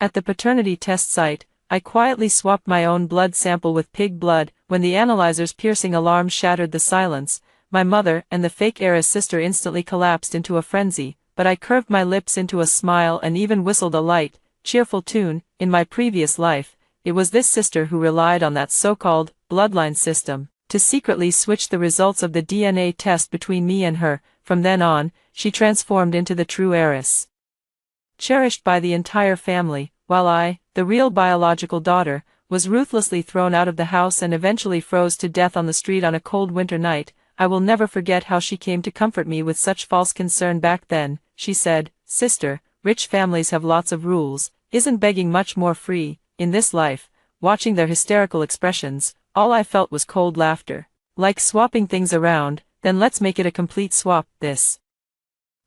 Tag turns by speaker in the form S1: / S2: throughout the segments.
S1: At the paternity test site, I quietly swapped my own blood sample with pig blood. When the analyzer's piercing alarm shattered the silence, my mother and the fake Heiress sister instantly collapsed into a frenzy, but I curved my lips into a smile and even whistled a light, cheerful tune. In my previous life, it was this sister who relied on that so-called bloodline system to secretly switch the results of the DNA test between me and her. From then on, she transformed into the true Heiress, cherished by the entire family, while I, the real biological daughter, was ruthlessly thrown out of the house and eventually froze to death on the street on a cold winter night. I will never forget how she came to comfort me with such false concern back then. She said, "Sister, rich families have lots of rules, isn't begging much more free, in this life?" Watching their hysterical expressions, all I felt was cold laughter. Like swapping things around, then let's make it a complete swap. This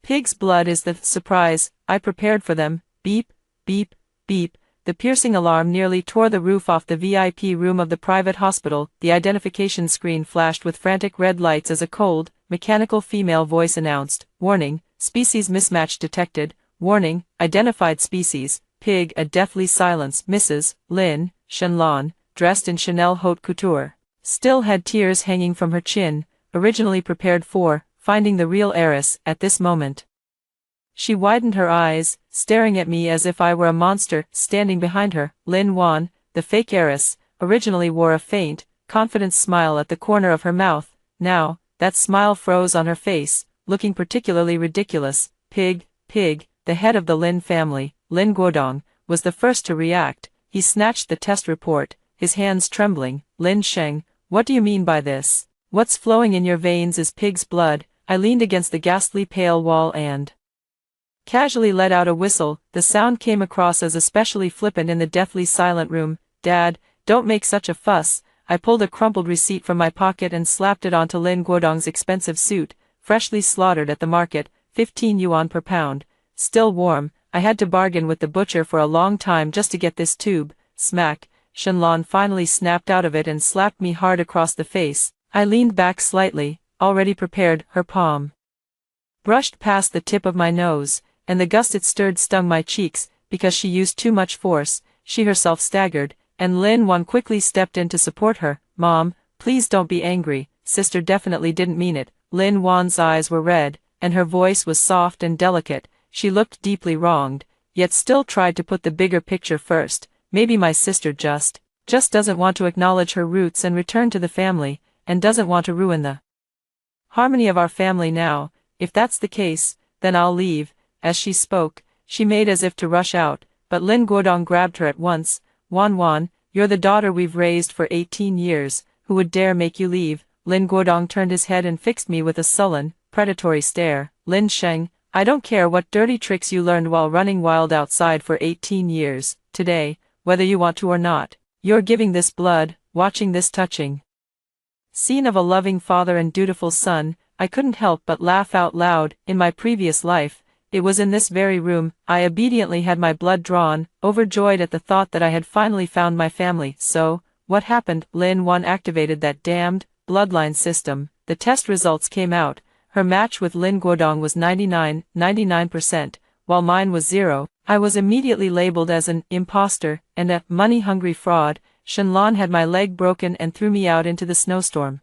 S1: pig's blood is the surprise I prepared for them. Beep, beep, beep. The piercing alarm nearly tore the roof off the VIP room of the private hospital. The identification screen flashed with frantic red lights as a cold, mechanical female voice announced, "Warning, species mismatch detected. Warning, identified species, pig." A deathly silence. Mrs. Lin Shenlong, dressed in Chanel haute couture, still had tears hanging from her chin, originally prepared for finding the real Heiress at this moment. She widened her eyes, staring at me as if I were a monster. Standing behind her, Lin Wan, the fake Heiress, originally wore a faint, confident smile at the corner of her mouth. Now, that smile froze on her face, looking particularly ridiculous. Pig, the head of the Lin family, Lin Guodong, was the first to react. He snatched the test report, his hands trembling. "Lin Sheng, what do you mean by this? What's flowing in your veins is pig's blood." I leaned against the ghastly pale wall and casually let out a whistle. The sound came across as especially flippant in the deathly silent room. "Dad, don't make such a fuss." I pulled a crumpled receipt from my pocket and slapped it onto Lin Guodong's expensive suit, freshly slaughtered at the market, 15 yuan per pound. Still warm. I had to bargain with the butcher for a long time just to get this tube. Smack. Shenlong finally snapped out of it and slapped me hard across the face. I leaned back slightly, already prepared. Her palm brushed past the tip of my nose, and the gust it stirred stung my cheeks. Because she used too much force, she herself staggered, and Lin Wan quickly stepped in to support her. "Mom, please don't be angry, sister definitely didn't mean it." Lin Wan's eyes were red, and her voice was soft and delicate. She looked deeply wronged, yet still tried to put the bigger picture first. Maybe my sister just doesn't want to acknowledge her roots and return to the family, and doesn't want to ruin the harmony of our family now. If that's the case, then I'll leave. As she spoke, she made as if to rush out, but Lin Guodong grabbed her at once. "Wan, you're the daughter we've raised for 18 years, who would dare make you leave?" Lin Guodong turned his head and fixed me with a sullen, predatory stare. "Lin Sheng, I don't care what dirty tricks you learned while running wild outside for 18 years, today, whether you want to or not, you're giving this blood." Watching this touching scene of a loving father and dutiful son, I couldn't help but laugh out loud. In my previous life, it was in this very room, I obediently had my blood drawn, overjoyed at the thought that I had finally found my family. So, what happened? Lin Wan activated that damned bloodline system. The test results came out. Her match with Lin Guodong was 99%, while mine was 0. I was immediately labeled as an imposter and a money-hungry fraud. Shenlong had my leg broken and threw me out into the snowstorm.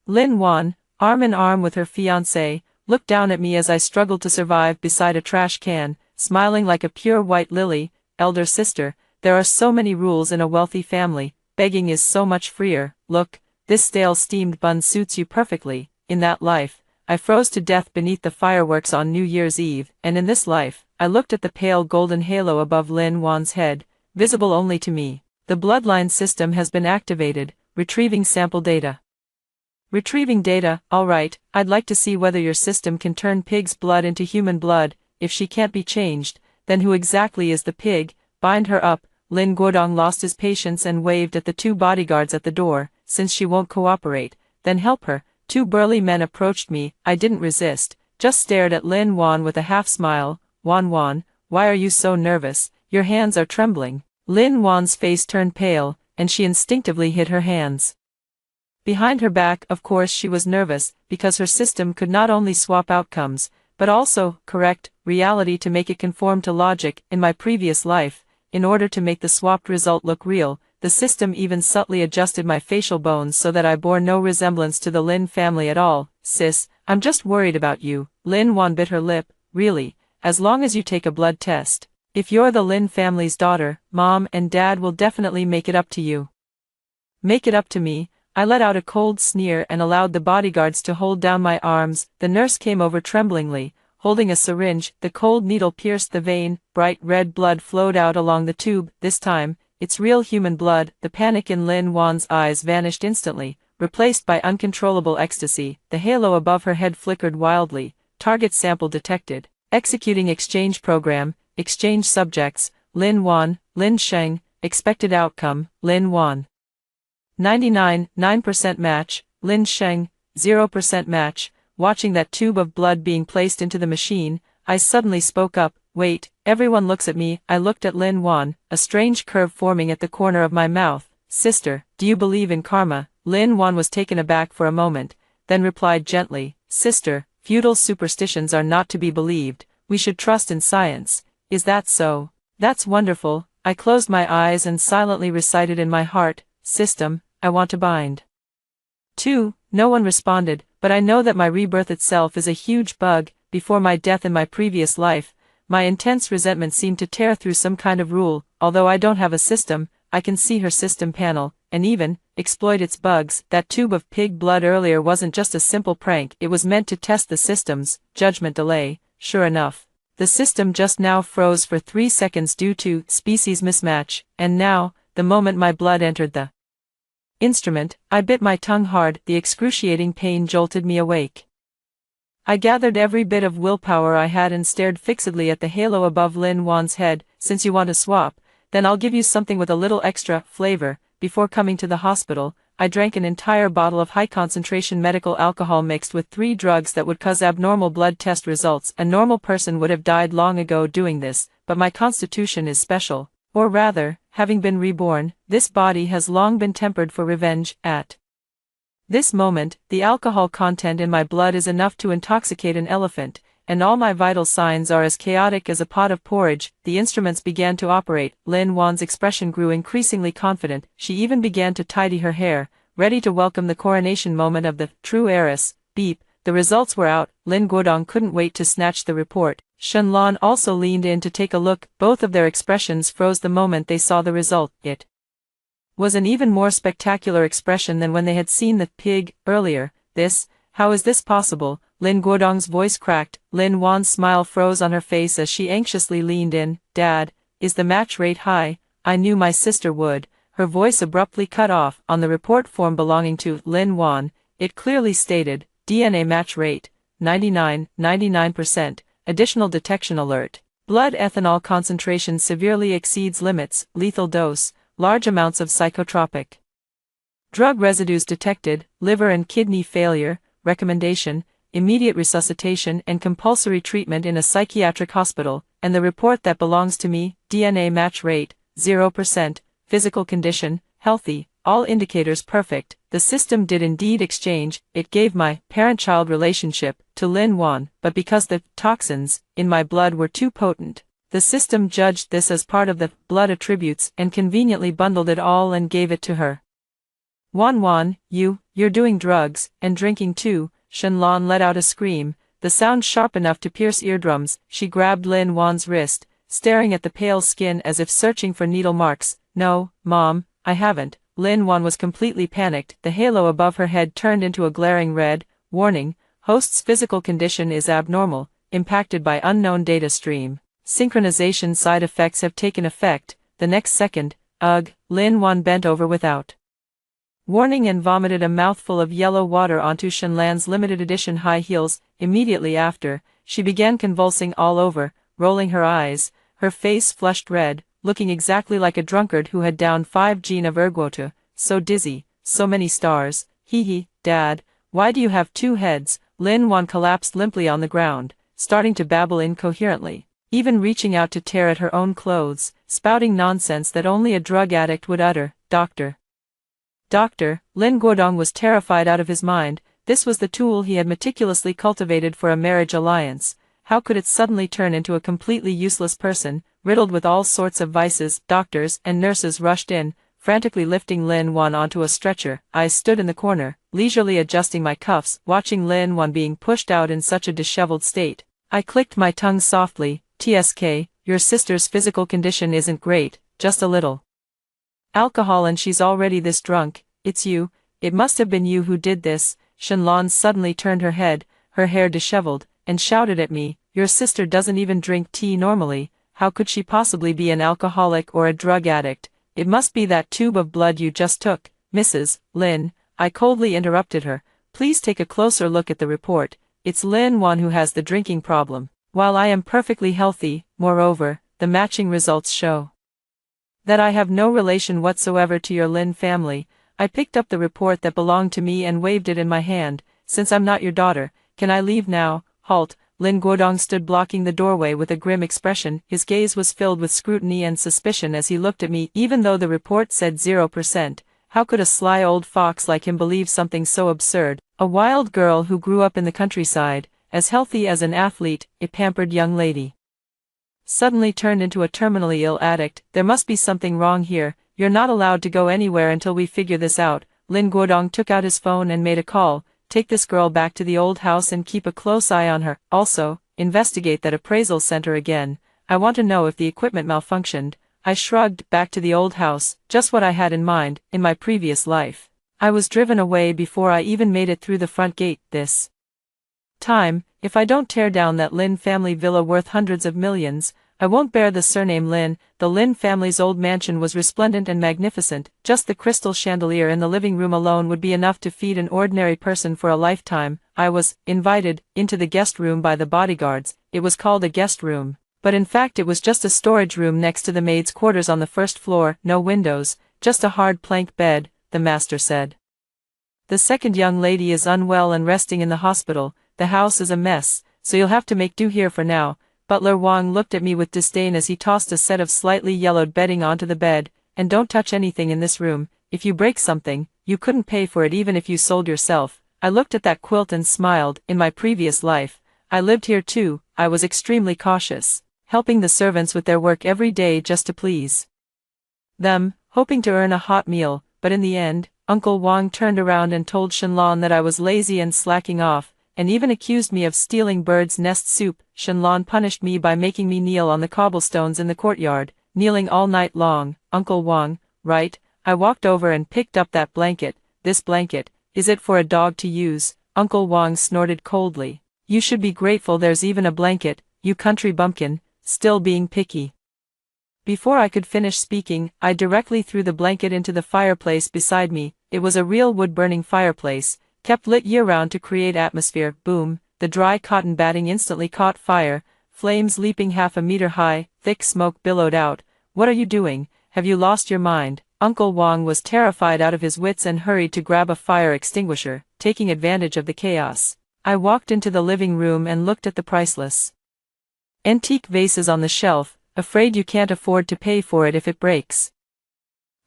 S1: Lin Wan, arm in arm with her fiancé, looked down at me as I struggled to survive beside a trash can, smiling like a pure white lily. "Elder sister, there are so many rules in a wealthy family. Begging is so much freer. Look, this stale steamed bun suits you perfectly." In that life, I froze to death beneath the fireworks on New Year's Eve, and in this life, I looked at the pale golden halo above Lin Wan's head, visible only to me. The bloodline system has been activated. Retrieving sample data. Retrieving data. Alright, I'd like to see whether your system can turn pig's blood into human blood. If she can't be changed, then who exactly is the pig? Bind her up. Lin Guodong lost his patience and waved at the 2 bodyguards at the door. "Since she won't cooperate, then help her." 2 burly men approached me. I didn't resist, just stared at Lin Wan with a half-smile. Wan, why are you so nervous? Your hands are trembling." Lin Wan's face turned pale, and she instinctively hid her hands behind her back. Of course she was nervous, because her system could not only swap outcomes, but also correct reality to make it conform to logic. In my previous life, in order to make the swapped result look real. The system even subtly adjusted my facial bones so that I bore no resemblance to the Lin family at all. Sis, I'm just worried about you. Lin Wan bit her lip. Really, as long as you take a blood test. If you're the Lin family's daughter, Mom and Dad will definitely make it up to you. Make it up to me? I let out a cold sneer and allowed the bodyguards to hold down my arms. The nurse came over tremblingly, holding a syringe. The cold needle pierced the vein. Bright red blood flowed out along the tube. This time, it's real human blood. The panic in Lin Wan's eyes vanished instantly, replaced by uncontrollable ecstasy. The halo above her head flickered wildly. Target sample detected. Executing exchange program. Exchange subjects. Lin Wan, Lin Sheng. Expected outcome. Lin Wan. 99.9% match. Lin Sheng. 0% match. Watching that tube of blood being placed into the machine, I suddenly spoke up. Wait, everyone looks at me. I looked at Lin Wan, a strange curve forming at the corner of my mouth. Sister, do you believe in karma? Lin Wan was taken aback for a moment, then replied gently, Sister, feudal superstitions are not to be believed. We should trust in science. Is that so? That's wonderful. I closed my eyes and silently recited in my heart, System, I want to bind. 2. No one responded, but I know that my rebirth itself is a huge bug. Before my death in my previous life, my intense resentment seemed to tear through some kind of rule. Although I don't have a system, I can see her system panel, and even exploit its bugs. That tube of pig blood earlier wasn't just a simple prank, it was meant to test the system's judgment delay. Sure enough, the system just now froze for 3 seconds due to species mismatch, and now, the moment my blood entered the instrument, I bit my tongue hard. The excruciating pain jolted me awake. I gathered every bit of willpower I had and stared fixedly at the halo above Lin Wan's head. Since you want to swap, then I'll give you something with a little extra flavor. Before coming to the hospital, I drank an entire bottle of high-concentration medical alcohol mixed with 3 drugs that would cause abnormal blood test results. A normal person would have died long ago doing this, but my constitution is special. Or rather, having been reborn, this body has long been tempered for revenge. At this moment, the alcohol content in my blood is enough to intoxicate an elephant, and all my vital signs are as chaotic as a pot of porridge. The instruments began to operate. Lin Wan's expression grew increasingly confident. She even began to tidy her hair, ready to welcome the coronation moment of the true heiress. Beep. The results were out. Lin Guodong couldn't wait to snatch the report. Shenlan also leaned in to take a look. Both of their expressions froze the moment they saw the result. It was an even more spectacular expression than when they had seen the pig earlier. How is this possible? Lin Guodong's voice cracked. Lin Wan's smile froze on her face as she anxiously leaned in. Dad, is the match rate high? I knew my sister would. Her voice abruptly cut off. On the report form belonging to Lin Wan, it clearly stated, DNA match rate, 99%. Additional detection alert. Blood ethanol concentration severely exceeds limits. Lethal dose. Large amounts of psychotropic drug residues detected. Liver and kidney failure. Recommendation: immediate resuscitation and compulsory treatment in a psychiatric hospital. And the report that belongs to me, DNA match rate, 0%. Physical condition, healthy. All indicators perfect. The system did indeed exchange. It gave my parent-child relationship to Lin Wan, but because the toxins in my blood were too potent, the system judged this as part of the blood attributes and conveniently bundled it all and gave it to her. Wan, you're doing drugs, and drinking too. Shenlan let out a scream, the sound sharp enough to pierce eardrums. She grabbed Lin Wan's wrist, staring at the pale skin as if searching for needle marks. No, Mom, I haven't. Lin Wan was completely panicked. The halo above her head turned into a glaring red. Warning, host's physical condition is abnormal, impacted by unknown data stream. Synchronization side effects have taken effect. The next second, Lin Wan bent over without warning and vomited a mouthful of yellow water onto Shenlan's limited edition high heels. Immediately after, she began convulsing all over, rolling her eyes, her face flushed red, looking exactly like a drunkard who had downed 5 gene of ergota. So dizzy, so many stars. Dad, why do you have 2 heads? Lin Wan collapsed limply on the ground, starting to babble incoherently, even reaching out to tear at her own clothes, spouting nonsense that only a drug addict would utter. Doctor, Lin Guodong was terrified out of his mind. This was the tool he had meticulously cultivated for a marriage alliance. How could it suddenly turn into a completely useless person? riddled with all sorts of vices. Doctors and nurses rushed in, frantically lifting Lin Wan onto a stretcher. I stood in the corner, leisurely adjusting my cuffs, watching Lin Wan being pushed out in such a disheveled state. I clicked my tongue softly. "TSK, your sister's physical condition isn't great, just a little alcohol and she's already this drunk. It's you, it must have been you who did this." Shenlong suddenly turned her head, her hair disheveled, and shouted at me, "Your sister doesn't even drink tea normally, how could she possibly be an alcoholic or a drug addict? It must be that tube of blood you just took." "Mrs. Lin," I coldly interrupted her, "please take a closer look at the report. It's Lin Wan who has the drinking problem, while I am perfectly healthy. Moreover, the matching results show that I have no relation whatsoever to your Lin family." I picked up the report that belonged to me and waved it in my hand. "Since I'm not your daughter, can I leave now?" "Halt." Lin Guodong stood blocking the doorway with a grim expression. His gaze was filled with scrutiny and suspicion as he looked at me. Even though the report said 0%, how could a sly old fox like him believe something so absurd? A wild girl who grew up in the countryside, as healthy as an athlete, a pampered young lady, suddenly turned into a terminally ill addict. There must be something wrong here. "You're not allowed to go anywhere until we figure this out." Lin Guodong took out his phone and made a call. "Take this girl back to the old house and keep a close eye on her. Also, investigate that appraisal center again. I want to know if the equipment malfunctioned." I shrugged. Back to the old house, just what I had in mind. In my previous life, I was driven away before I even made it through the front gate. This time, if I don't tear down that Lin family villa worth hundreds of millions, I won't bear the surname Lin. The Lin family's old mansion was resplendent and magnificent. Just the crystal chandelier in the living room alone would be enough to feed an ordinary person for a lifetime. I was invited into the guest room by the bodyguards. It was called a guest room, but in fact it was just a storage room next to the maid's quarters on the first floor. No windows, just a hard plank bed, the master said. "The second young lady is unwell and resting in the hospital. The house is a mess, so you'll have to make do here for now." Butler Wang looked at me with disdain as he tossed a set of slightly yellowed bedding onto the bed. "And don't touch anything in this room. If you break something, you couldn't pay for it even if you sold yourself." I looked at that quilt and smiled. In my previous life, I lived here too. I was extremely cautious, helping the servants with their work every day just to please them, hoping to earn a hot meal. But in the end, Uncle Wang turned around and told Shenlong that I was lazy and slacking off, and even accused me of stealing bird's nest soup. Shenlong punished me by making me kneel on the cobblestones in the courtyard, kneeling all night long. "Uncle Wang, right?" I walked over and picked up that blanket. "This blanket, is it for a dog to use?" Uncle Wang snorted coldly. "You should be grateful there's even a blanket, you country bumpkin," still being picky. Before I could finish speaking, I directly threw the blanket into the fireplace beside me. It was a real wood-burning fireplace, kept lit year-round to create atmosphere. Boom, the dry cotton batting instantly caught fire, flames leaping half a meter high, thick smoke billowed out. "What are you doing? Have you lost your mind?" Uncle Wang was terrified out of his wits and hurried to grab a fire extinguisher, taking advantage of the chaos. I walked into the living room and looked at the priceless antique vases on the shelf, afraid you can't afford to pay for it if it breaks.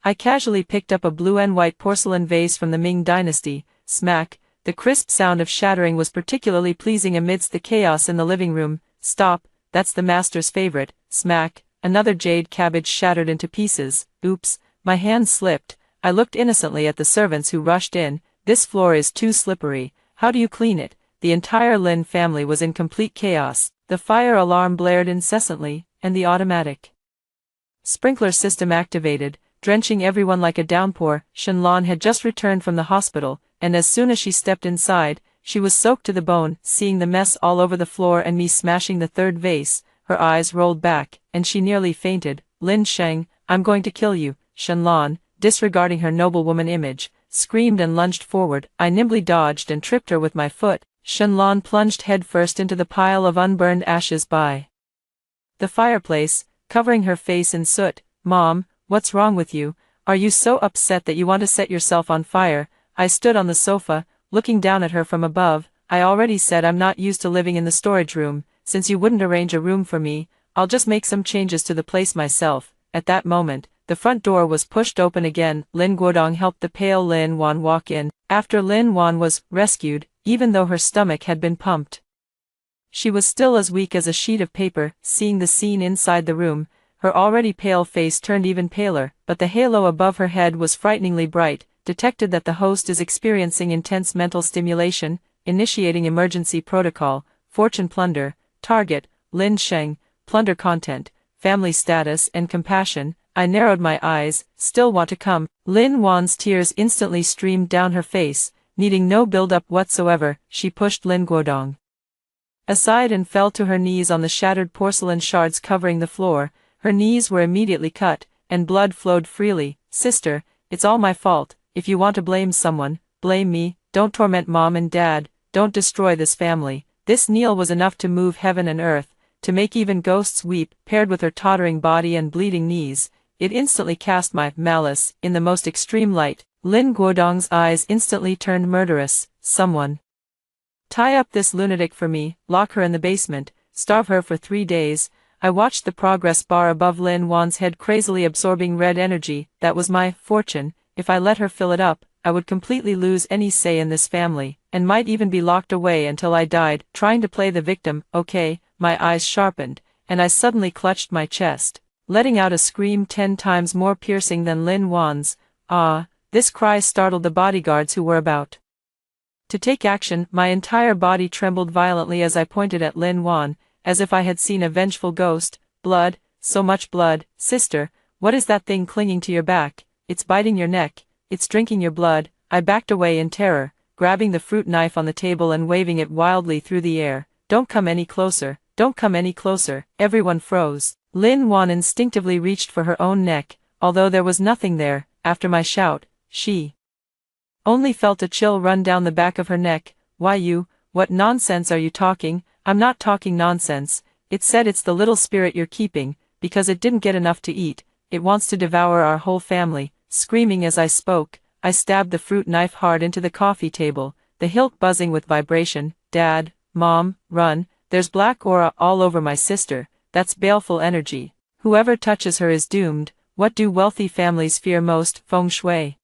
S1: I casually picked up a blue and white porcelain vase from the Ming Dynasty. Smack, the crisp sound of shattering was particularly pleasing amidst the chaos in the living room. "Stop, that's the master's favorite." Smack, another jade cabbage shattered into pieces. Oops, my hand slipped. I looked innocently at the servants who rushed in. "This floor is too slippery. How do you clean it?" The entire Lin family was in complete chaos. The fire alarm blared incessantly, and the automatic sprinkler system activated, drenching everyone like a downpour. Shenlong had just returned from the hospital, and as soon as she stepped inside, she was soaked to the bone. Seeing the mess all over the floor and me smashing the third vase, her eyes rolled back, and she nearly fainted. "Lin Sheng, I'm going to kill you." Shenlong, disregarding her noblewoman image, screamed and lunged forward. I nimbly dodged and tripped her with my foot. Shenlong plunged headfirst into the pile of unburned ashes by the fireplace, covering her face in soot. "Mom, what's wrong with you? Are you so upset that you want to set yourself on fire?" I stood on the sofa, looking down at her from above. "I already said I'm not used to living in the storage room. Since you wouldn't arrange a room for me, I'll just make some changes to the place myself." At that moment, the front door was pushed open again. Lin Guodong helped the pale Lin Wan walk in. After Lin Wan was rescued, even though her stomach had been pumped, she was still as weak as a sheet of paper. Seeing the scene inside the room, her already pale face turned even paler, but the halo above her head was frighteningly bright. Detected that the host is experiencing intense mental stimulation, initiating emergency protocol, fortune plunder, target, Lin Sheng, plunder content, family status and compassion. I narrowed my eyes, still want to come. Lin Wan's tears instantly streamed down her face, needing no build-up whatsoever. She pushed Lin Guodong aside and fell to her knees on the shattered porcelain shards covering the floor. Her knees were immediately cut, and blood flowed freely. Sister, it's all my fault. If you want to blame someone, blame me. Don't torment Mom and Dad. Don't destroy this family. This kneel was enough to move heaven and earth, to make even ghosts weep. Paired with her tottering body and bleeding knees, it instantly cast my malice in the most extreme light. Lin Guodong's eyes instantly turned murderous. Someone tie up this lunatic for me, lock her in the basement, starve her for 3 days. I watched the progress bar above Lin Wan's head crazily absorbing red energy. That was my fortune. If I let her fill it up, I would completely lose any say in this family, and might even be locked away until I died, trying to play the victim. Okay, my eyes sharpened, and I suddenly clutched my chest, letting out a scream 10 times more piercing than Lin Wan's. Ah! This cry startled the bodyguards who were about to take action. My entire body trembled violently as I pointed at Lin Wan, as if I had seen a vengeful ghost. Blood, so much blood. Sister, what is that thing clinging to your back? It's biting your neck, it's drinking your blood. I backed away in terror, grabbing the fruit knife on the table and waving it wildly through the air. Don't come any closer, don't come any closer. Everyone froze. Lin Wan instinctively reached for her own neck, although there was nothing there. After my shout, she only felt a chill run down the back of her neck. Why you? What nonsense are you talking? I'm not talking nonsense. It said it's the little spirit you're keeping, because it didn't get enough to eat. It wants to devour our whole family. Screaming as I spoke, I stabbed the fruit knife hard into the coffee table, the hilt buzzing with vibration. Dad, Mom, run. There's black aura all over my sister. That's baleful energy. Whoever touches her is doomed. What do wealthy families fear most? Feng shui,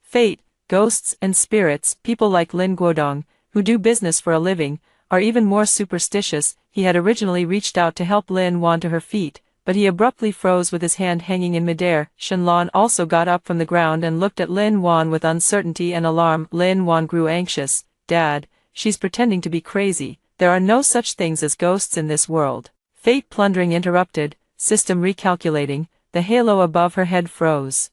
S1: fate, ghosts and spirits. People like Lin Guodong, who do business for a living, are even more superstitious. He had originally reached out to help Lin Wan to her feet, but he abruptly froze with his hand hanging in midair. Shenlong also got up from the ground and looked at Lin Wan with uncertainty and alarm. Lin Wan grew anxious. Dad, she's pretending to be crazy. There are no such things as ghosts in this world. Fate plundering interrupted, system recalculating. The halo above her head froze.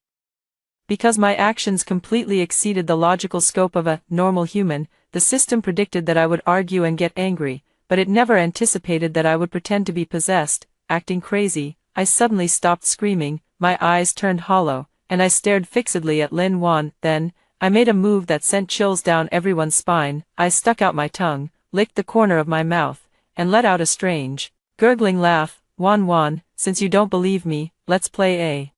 S1: Because my actions completely exceeded the logical scope of a normal human, the system predicted that I would argue and get angry, but it never anticipated that I would pretend to be possessed, acting crazy. I suddenly stopped screaming, my eyes turned hollow, and I stared fixedly at Lin Wan. Then, I made a move that sent chills down everyone's spine. I stuck out my tongue, licked the corner of my mouth, and let out a strange, gurgling laugh. Wan, since you don't believe me, let's play a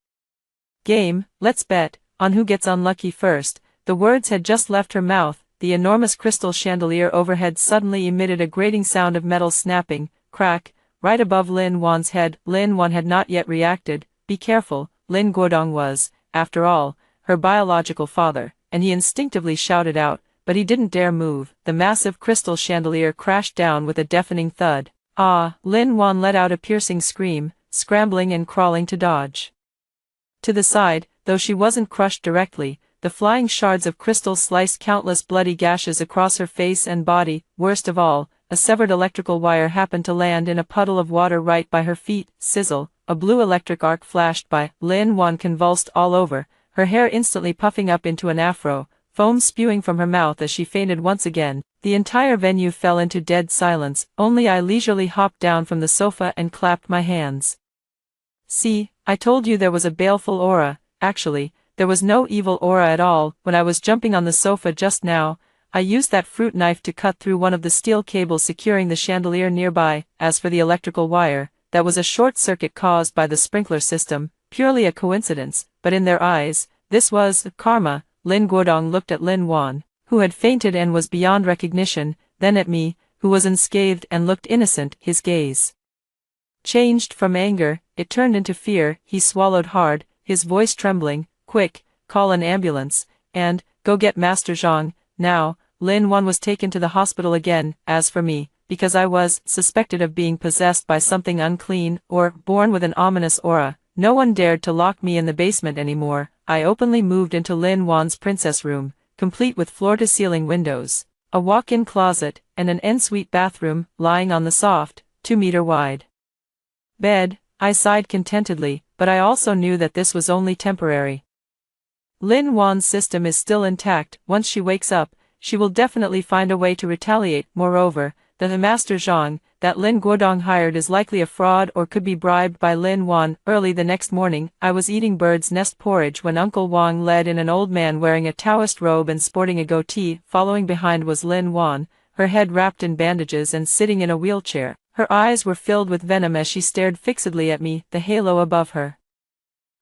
S1: game. Let's bet on who gets unlucky first. The words had just left her mouth. The enormous crystal chandelier overhead suddenly emitted a grating sound of metal snapping, crack, right above Lin Wan's head. Lin Wan had not yet reacted. Be careful, Lin Guodong was, after all, her biological father, and he instinctively shouted out, but he didn't dare move. The massive crystal chandelier crashed down with a deafening thud. Ah! Lin Wan let out a piercing scream, scrambling and crawling to dodge to the side. Though she wasn't crushed directly, the flying shards of crystal sliced countless bloody gashes across her face and body. Worst of all, a severed electrical wire happened to land in a puddle of water right by her feet. Sizzle, a blue electric arc flashed by. Lin Wan convulsed all over, her hair instantly puffing up into an afro, foam spewing from her mouth as she fainted once again. The entire venue fell into dead silence. Only I leisurely hopped down from the sofa and clapped my hands. See, I told you there was a baleful aura. Actually, there was no evil aura at all. When I was jumping on the sofa just now, I used that fruit knife to cut through one of the steel cables securing the chandelier nearby. As for the electrical wire, that was a short circuit caused by the sprinkler system, purely a coincidence, but in their eyes, this was karma. Lin Guodong looked at Lin Wan, who had fainted and was beyond recognition, then at me, who was unscathed and looked innocent. His gaze changed from anger, it turned into fear. He swallowed hard, his voice trembling. Quick, call an ambulance, and go get Master Zhang, now. Lin Wan was taken to the hospital again. As for me, because I was suspected of being possessed by something unclean, or born with an ominous aura. No one dared to lock me in the basement anymore. I openly moved into Lin Wan's princess room, complete with floor-to-ceiling windows, a walk-in closet, and an ensuite bathroom, lying on the soft, 2-meter-wide bed. I sighed contentedly, but I also knew that this was only temporary. Lin Wan's system is still intact. Once she wakes up, she will definitely find a way to retaliate. Moreover, the Master Zhang that Lin Guodong hired is likely a fraud or could be bribed by Lin Wan. Early the next morning, I was eating bird's nest porridge when Uncle Wang led in an old man wearing a Taoist robe and sporting a goatee. Following behind was Lin Wan, her head wrapped in bandages and sitting in a wheelchair. Her eyes were filled with venom as she stared fixedly at me. The halo above her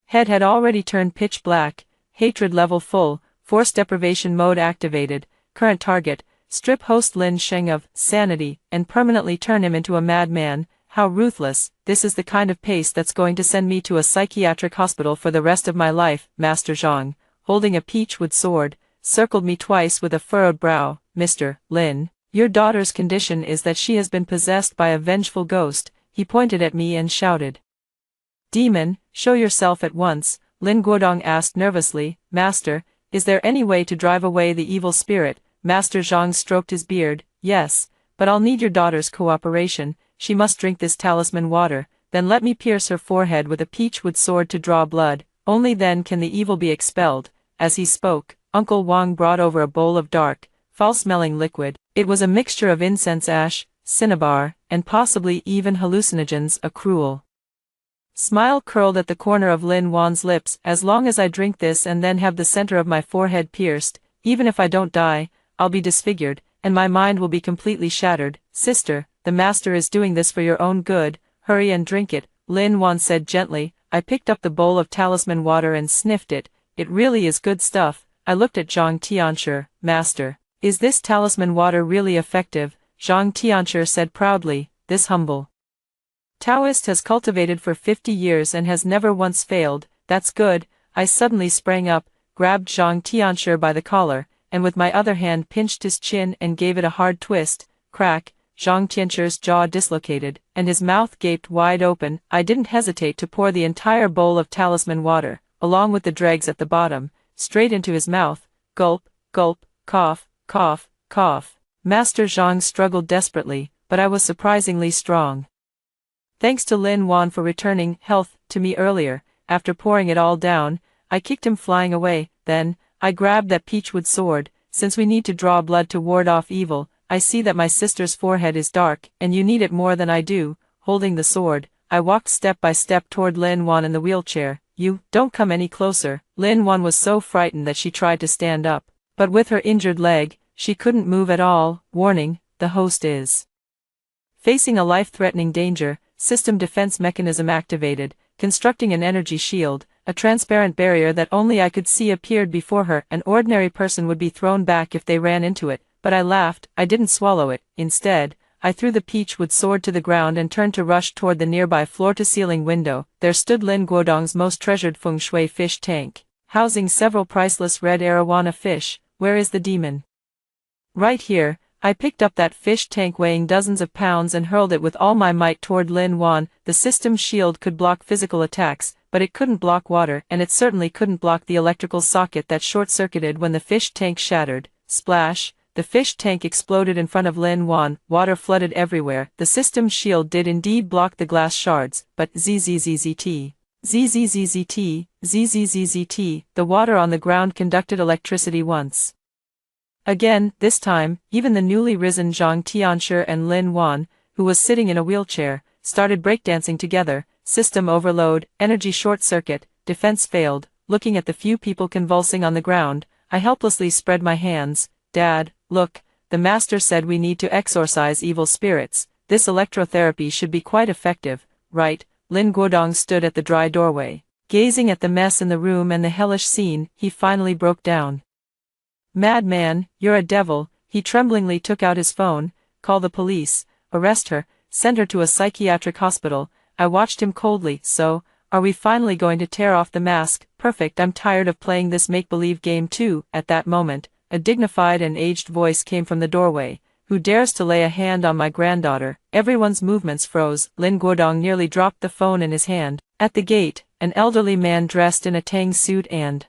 S1: head had already turned pitch black. Hatred level full, force deprivation mode activated. Current target, strip host Lin Sheng of sanity and permanently turn him into a madman. How ruthless. This is the kind of pace that's going to send me to a psychiatric hospital for the rest of my life. Master Zhang, holding a peachwood sword, circled me twice with a furrowed brow. Mr. Lin, your daughter's condition is that she has been possessed by a vengeful ghost. He pointed at me and shouted. Demon, show yourself at once. Lin Guodong asked nervously. Master, is there any way to drive away the evil spirit? Master Zhang stroked his beard. Yes, but I'll need your daughter's cooperation. She must drink this talisman water, then let me pierce her forehead with a peachwood sword to draw blood. Only then can the evil be expelled. As he spoke, Uncle Wang brought over a bowl of dark, foul-smelling liquid. It was a mixture of incense ash, cinnabar, and possibly even hallucinogens. A cruel smile curled at the corner of Lin Wan's lips. As long as I drink this and then have the center of my forehead pierced, even if I don't die, I'll be disfigured, and my mind will be completely shattered. Sister, the master is doing this for your own good. Hurry and drink it, Lin Wan said gently. I picked up the bowl of talisman water and sniffed it. It really is good stuff. I looked at Zhang Tianshi. Master, is this talisman water really effective? Zhang Tianshi said proudly. This humble Taoist has cultivated for 50 years and has never once failed. That's good. I suddenly sprang up, grabbed Zhang Tianshi by the collar, and with my other hand pinched his chin and gave it a hard twist. Crack. Zhang Tianshi's jaw dislocated, and his mouth gaped wide open. I didn't hesitate to pour the entire bowl of talisman water, along with the dregs at the bottom, straight into his mouth. Gulp, gulp, cough, cough, cough. Master Zhang struggled desperately, but I was surprisingly strong. Thanks to Lin Wan for returning health to me earlier. After pouring it all down, I kicked him flying away. Then, I grabbed that peachwood sword. Since we need to draw blood to ward off evil, I see that my sister's forehead is dark, and you need it more than I do. Holding the sword, I walked step by step toward Lin Wan in the wheelchair. You, don't come any closer. Lin Wan was so frightened that she tried to stand up, but with her injured leg, she couldn't move at all. Warning, the host is facing a life-threatening danger. System defense mechanism activated, constructing an energy shield. A transparent barrier that only I could see appeared before her. An ordinary person would be thrown back if they ran into it, but I laughed. I didn't swallow it. Instead, I threw the peachwood sword to the ground and turned to rush toward the nearby floor-to-ceiling window. There stood Lin Guodong's most treasured feng shui fish tank, housing several priceless red arowana fish. Where is the demon? Right here. I picked up that fish tank weighing dozens of pounds and hurled it with all my might toward Lin Wan. The system's shield could block physical attacks, but it couldn't block water, and it certainly couldn't block the electrical socket that short-circuited when the fish tank shattered. Splash! The fish tank exploded in front of Lin Wan. Water flooded everywhere. The system's shield did indeed block the glass shards, but ZZZZT. ZZZZT. ZZZZT. The water on the ground conducted electricity once again. This time, even the newly risen Zhang Tianshi and Lin Wan, who was sitting in a wheelchair, started breakdancing together. System overload, energy short-circuit, defense failed. Looking at the few people convulsing on the ground, I helplessly spread my hands. Dad, look, the master said we need to exorcise evil spirits. This electrotherapy should be quite effective, right? Lin Guodong stood at the dry doorway, gazing at the mess in the room and the hellish scene. He finally broke down. Madman, you're a devil. He tremblingly took out his phone. Call the police, arrest her, send her to a psychiatric hospital. I watched him coldly. So, are we finally going to tear off the mask? Perfect, I'm tired of playing this make-believe game too. At that moment, a dignified and aged voice came from the doorway. Who dares to lay a hand on my granddaughter? Everyone's movements froze. Lin Guodong nearly dropped the phone in his hand. At the gate, an elderly man dressed in a tang suit and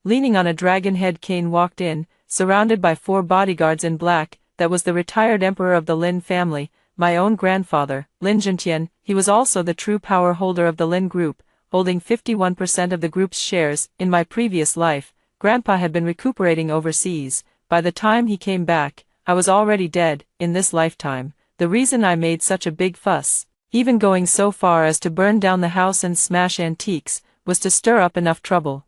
S1: leaning on a dragon-head cane walked in, surrounded by 4 bodyguards in black. That was the retired emperor of the Lin family, my own grandfather, Lin Zhentian. He was also the true power holder of the Lin group, holding 51% of the group's shares. In my previous life, Grandpa had been recuperating overseas. By the time he came back, I was already dead. In this lifetime, the reason I made such a big fuss, even going so far as to burn down the house and smash antiques, was to stir up enough trouble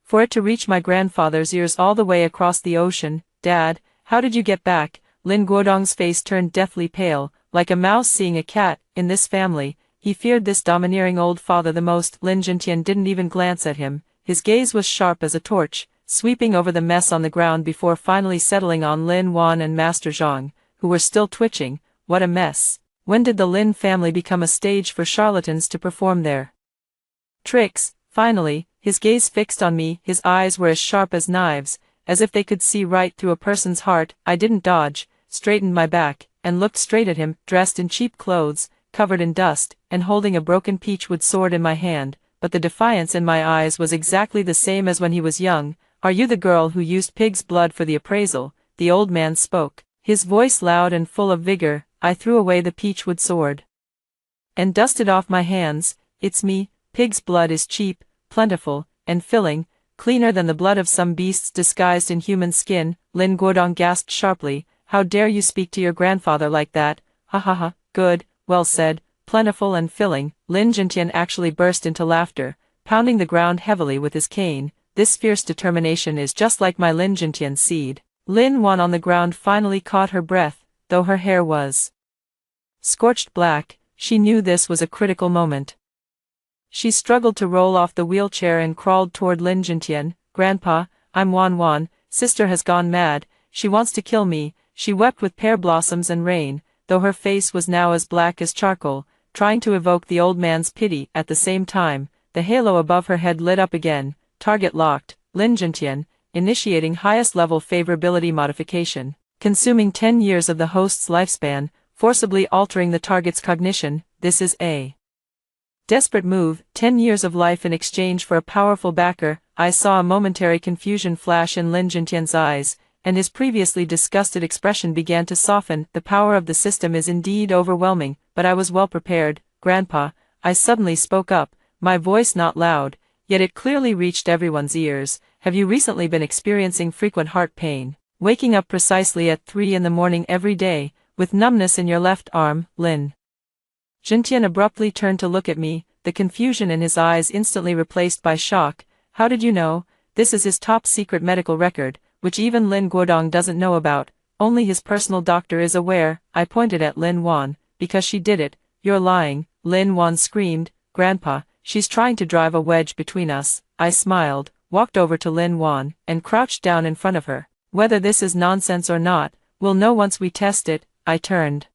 S1: for it to reach my grandfather's ears all the way across the ocean. Dad, how did you get back? Lin Guodong's face turned deathly pale, like a mouse seeing a cat. In this family, he feared this domineering old father the most. Lin Zhentian didn't even glance at him. His gaze was sharp as a torch, sweeping over the mess on the ground before finally settling on Lin Wan and Master Zhang, who were still twitching. What a mess. When did the Lin family become a stage for charlatans to perform their tricks? Finally, his gaze fixed on me. His eyes were as sharp as knives, as if they could see right through a person's heart. I didn't dodge, straightened my back, and looked straight at him, dressed in cheap clothes, covered in dust, and holding a broken peachwood sword in my hand, but the defiance in my eyes was exactly the same as when he was young. Are you the girl who used pig's blood for the appraisal? The old man spoke, his voice loud and full of vigor. I threw away the peachwood sword and dusted off my hands. It's me. Pig's blood is cheap, plentiful, and filling, cleaner than the blood of some beasts disguised in human skin. Lin Guodong gasped sharply. How dare you speak to your grandfather like that? Ha ha ha. Good, well said, plentiful and filling. Lin Zhentian actually burst into laughter, pounding the ground heavily with his cane. This fierce determination is just like my Lin Zhentian seed. Lin Wan on the ground finally caught her breath, though her hair was scorched black. She knew this was a critical moment. She struggled to roll off the wheelchair and crawled toward Lin Zhentian. Grandpa, I'm Wan Wan. Sister has gone mad. She wants to kill me. She wept with pear blossoms and rain, though her face was now as black as charcoal, trying to evoke the old man's pity. At the same time, the halo above her head lit up again. Target locked. Lin Zhentian, initiating highest level favorability modification, consuming 10 years of the host's lifespan, forcibly altering the target's cognition. This is a desperate move. 10 years of life in exchange for a powerful backer. I saw a momentary confusion flash in Lin Zhentian's eyes, and his previously disgusted expression began to soften. The power of the system is indeed overwhelming, but I was well prepared. Grandpa, I suddenly spoke up, my voice not loud, yet it clearly reached everyone's ears. Have you recently been experiencing frequent heart pain, waking up precisely at 3 in the morning every day, with numbness in your left arm? Lin Zhentian abruptly turned to look at me, the confusion in his eyes instantly replaced by shock. How did you know? This is his top secret medical record, which even Lin Guodong doesn't know about. Only his personal doctor is aware. I pointed at Lin Wan. Because she did it. You're lying. Lin Wan screamed. Grandpa, she's trying to drive a wedge between us. I smiled, walked over to Lin Wan, and crouched down in front of her. Whether this is nonsense or not, we'll know once we test it. I turned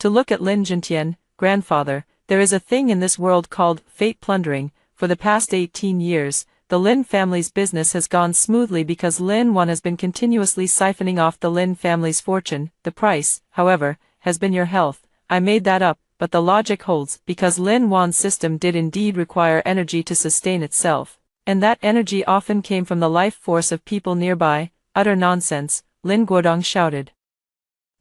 S1: to look at Lin Zhentian. Grandfather, there is a thing in this world called fate plundering. For the past 18 years, the Lin family's business has gone smoothly because Lin Wan has been continuously siphoning off the Lin family's fortune. The price, however, has been your health. I made that up, but the logic holds, because Lin Wan's system did indeed require energy to sustain itself, and that energy often came from the life force of people nearby. Utter nonsense, Lin Guodong shouted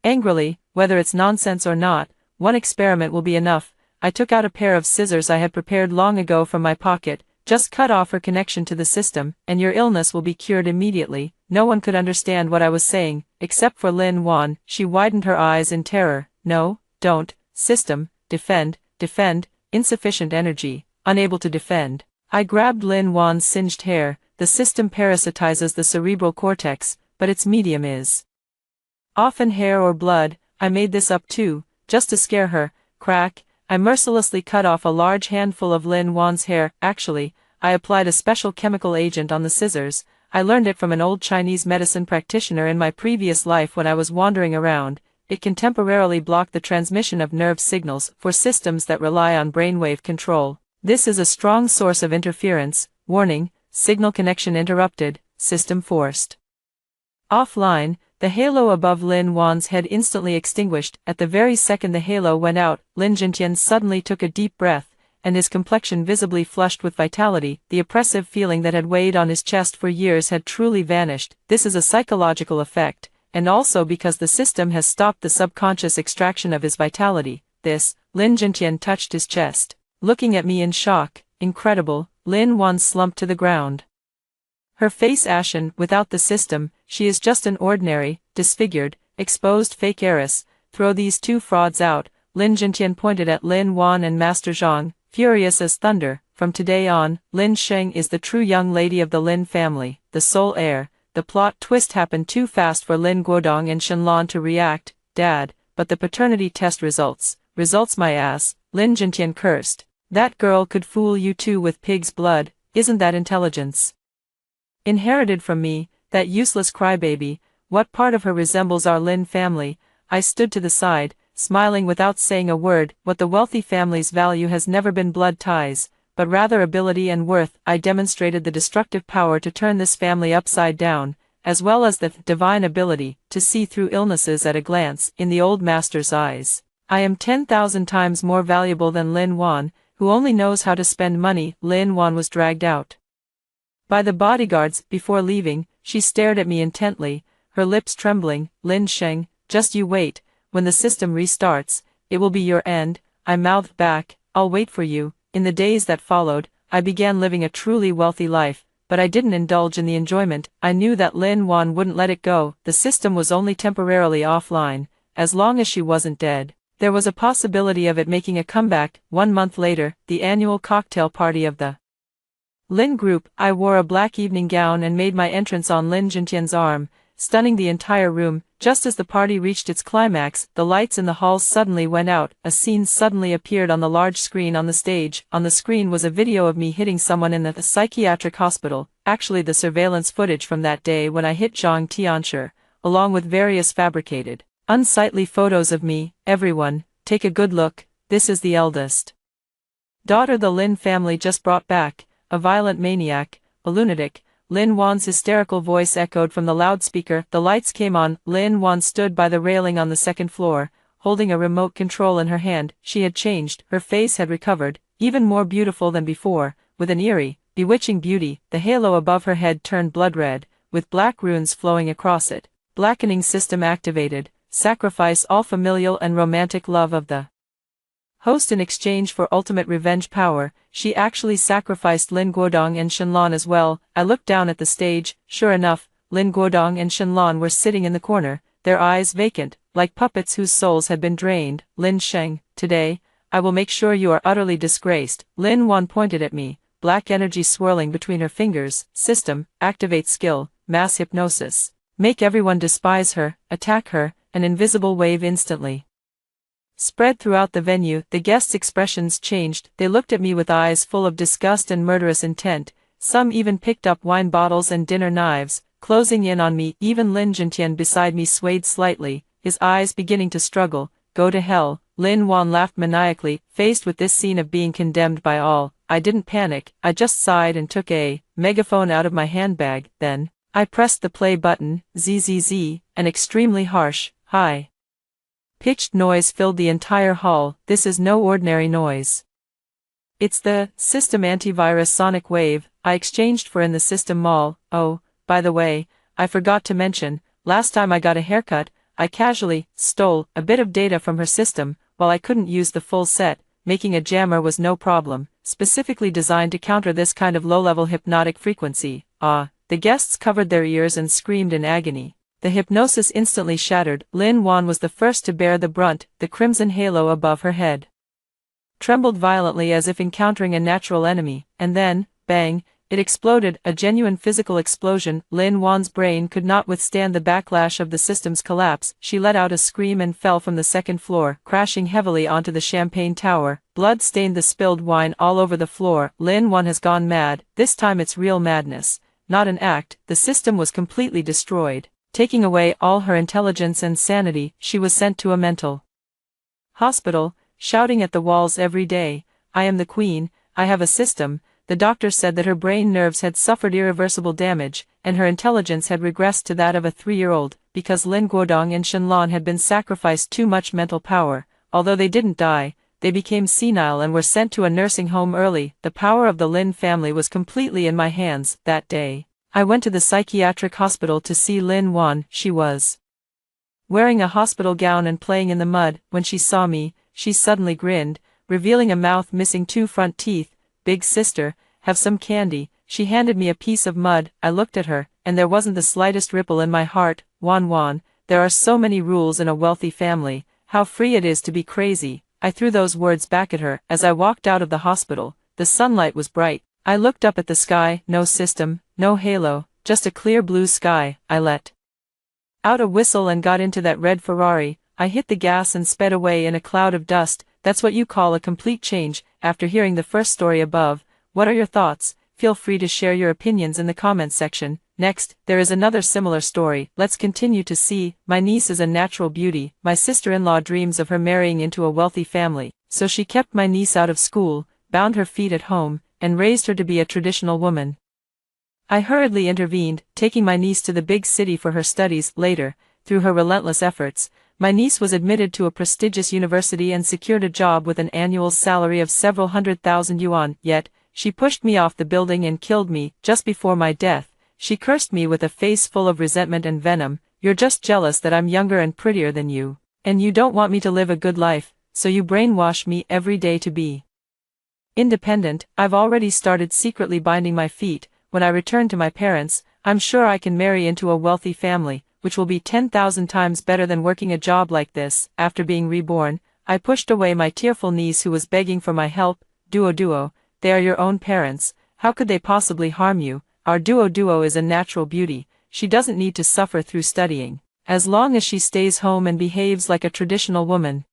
S1: angrily. Whether it's nonsense or not, one experiment will be enough. I took out a pair of scissors I had prepared long ago from my pocket. Just cut off her connection to the system, and your illness will be cured immediately. No one could understand what I was saying, except for Lin Wan. She widened her eyes in terror. No, don't. System, defend, insufficient energy, unable to defend. I grabbed Lin Wan's singed hair. The system parasitizes the cerebral cortex, but its medium is often hair or blood. I made this up too, just to scare her. Crack. I mercilessly cut off a large handful of Lin Wan's hair. Actually, I applied a special chemical agent on the scissors. I learned it from an old Chinese medicine practitioner in my previous life when I was wandering around. It can temporarily block the transmission of nerve signals for systems that rely on brainwave control. This is a strong source of interference. Warning, signal connection interrupted, system forced offline. The halo above Lin Wan's head instantly extinguished. At the very second the halo went out, Lin Jintian suddenly took a deep breath, and his complexion visibly flushed with vitality. The oppressive feeling that had weighed on his chest for years had truly vanished. This is a psychological effect, and also because the system has stopped the subconscious extraction of his vitality. Lin Jintian touched his chest. Looking at me in shock. Incredible. Lin Wan slumped to the ground. Her face ashen. Without the system, she is just an ordinary, disfigured, exposed fake heiress. Throw these two frauds out. Lin Jintian pointed at Lin Wan and Master Zhang, furious as thunder. From today on, Lin Sheng is the true young lady of the Lin family, the sole heir. The plot twist happened too fast for Lin Guodong and Shenlan to react. Dad, but the paternity test results my ass, Lin Jintian cursed. That girl could fool you too with pig's blood. Isn't that intelligence? Inherited from me, that useless crybaby. What part of her resembles our Lin family? I stood to the side, smiling without saying a word. What the wealthy family's value has never been blood ties, but rather ability and worth. I demonstrated the destructive power to turn this family upside down, as well as the divine ability to see through illnesses at a glance. In the old master's eyes, I am 10,000 times more valuable than Lin Wan, who only knows how to spend money. Lin Wan was dragged out by the bodyguards. Before leaving, she stared at me intently, her lips trembling. Lin Sheng, just you wait, when the system restarts, it will be your end. I mouthed back, I'll wait for you. In the days that followed, I began living a truly wealthy life, but I didn't indulge in the enjoyment. I knew that Lin Wan wouldn't let it go. The system was only temporarily offline, as long as she wasn't dead. There was a possibility of it making a comeback. 1 month later, the annual cocktail party of the Lin group. I wore a black evening gown and made my entrance on Lin Jintian's arm, stunning the entire room. Just as the party reached its climax, the lights in the halls suddenly went out. A scene suddenly appeared on the large screen on the stage. On the screen was a video of me hitting someone in the psychiatric hospital, actually the surveillance footage from that day when I hit Zhang Tianshi, along with various fabricated, unsightly photos of me. Everyone, take a good look. This is the eldest daughter the Lin family just brought back, a violent maniac, a lunatic. Lin Wan's hysterical voice echoed from the loudspeaker. The lights came on. Lin Wan stood by the railing on the second floor, holding a remote control in her hand. She had changed. Her face had recovered, even more beautiful than before, with an eerie, bewitching beauty. The halo above her head turned blood red, with black runes flowing across it. Blackening system activated. Sacrifice all familial and romantic love of the host in exchange for ultimate revenge power. She actually sacrificed Lin Guodong and Shenlan as well. I looked down at the stage. Sure enough, Lin Guodong and Shenlan were sitting in the corner, their eyes vacant, like puppets whose souls had been drained. Lin Sheng, today, I will make sure you are utterly disgraced. Lin Wan pointed at me, black energy swirling between her fingers. System, activate skill, mass hypnosis. Make everyone despise her, attack her. An invisible wave instantly spread throughout the venue. The guests' expressions changed. They looked at me with eyes full of disgust and murderous intent. Some even picked up wine bottles and dinner knives, closing in on me. Even Lin Jintian beside me swayed slightly, his eyes beginning to struggle. Go to hell. Lin Wan laughed maniacally. Faced with this scene of being condemned by all, I didn't panic. I just sighed and took a megaphone out of my handbag. Then I pressed the play button. Zzz, an extremely harsh, high-pitched noise filled the entire hall. This is no ordinary noise. It's the system antivirus sonic wave I exchanged for in the system mall. Oh, by the way, I forgot to mention, last time I got a haircut, I casually stole a bit of data from her system. While I couldn't use the full set, making a jammer was no problem, specifically designed to counter this kind of low-level hypnotic frequency. The guests covered their ears and screamed in agony. The hypnosis instantly shattered. Lin Wan was the first to bear the brunt. The crimson halo above her head trembled violently as if encountering a natural enemy, and then, bang, it exploded, a genuine physical explosion. Lin Wan's brain could not withstand the backlash of the system's collapse. She let out a scream and fell from the second floor, crashing heavily onto the champagne tower. Blood stained the spilled wine all over the floor. Lin Wan has gone mad. This time it's real madness, not an act. The system was completely destroyed, taking away all her intelligence and sanity. She was sent to a mental hospital, shouting at the walls every day, I am the queen, I have a system, the doctor said that her brain nerves had suffered irreversible damage, and her intelligence had regressed to that of a 3-year-old, because Lin Guodong and Shenlong had been sacrificed too much mental power. Although they didn't die, they became senile and were sent to a nursing home early. The power of the Lin family was completely in my hands. That day, I went to the psychiatric hospital to see Lin Wan. She was wearing a hospital gown and playing in the mud. When she saw me, she suddenly grinned, revealing a mouth missing 2 front teeth. "Big sister, have some candy." She handed me a piece of mud. I looked at her, and there wasn't the slightest ripple in my heart. Wan, there are so many rules in a wealthy family. How free it is to be crazy. I threw those words back at her. As I walked out of the hospital, the sunlight was bright. I looked up at the sky. No system, no halo, just a clear blue sky. I let out a whistle and got into that red Ferrari. I hit the gas and sped away in a cloud of dust. That's what you call a complete change. After hearing the first story above, what are your thoughts? Feel free to share your opinions in the comments section. Next, there is another similar story. Let's continue to see. My niece is a natural beauty. My sister-in-law dreams of her marrying into a wealthy family, so she kept my niece out of school, bound her feet at home, and raised her to be a traditional woman. I hurriedly intervened, taking my niece to the big city for her studies. Later, through her relentless efforts, my niece was admitted to a prestigious university and secured a job with an annual salary of several 100,000 yuan. Yet, she pushed me off the building and killed me. Just before my death, she cursed me with a face full of resentment and venom. "You're just jealous that I'm younger and prettier than you, and you don't want me to live a good life, so you brainwash me every day to be independent. I've already started secretly binding my feet. When I return to my parents, I'm sure I can marry into a wealthy family, which will be 10,000 times better than working a job like this." After being reborn, I pushed away my tearful niece who was begging for my help. Duo, they are your own parents. How could they possibly harm you? Our Duo is a natural beauty. She doesn't need to suffer through studying. As long as she stays home and behaves like a traditional woman,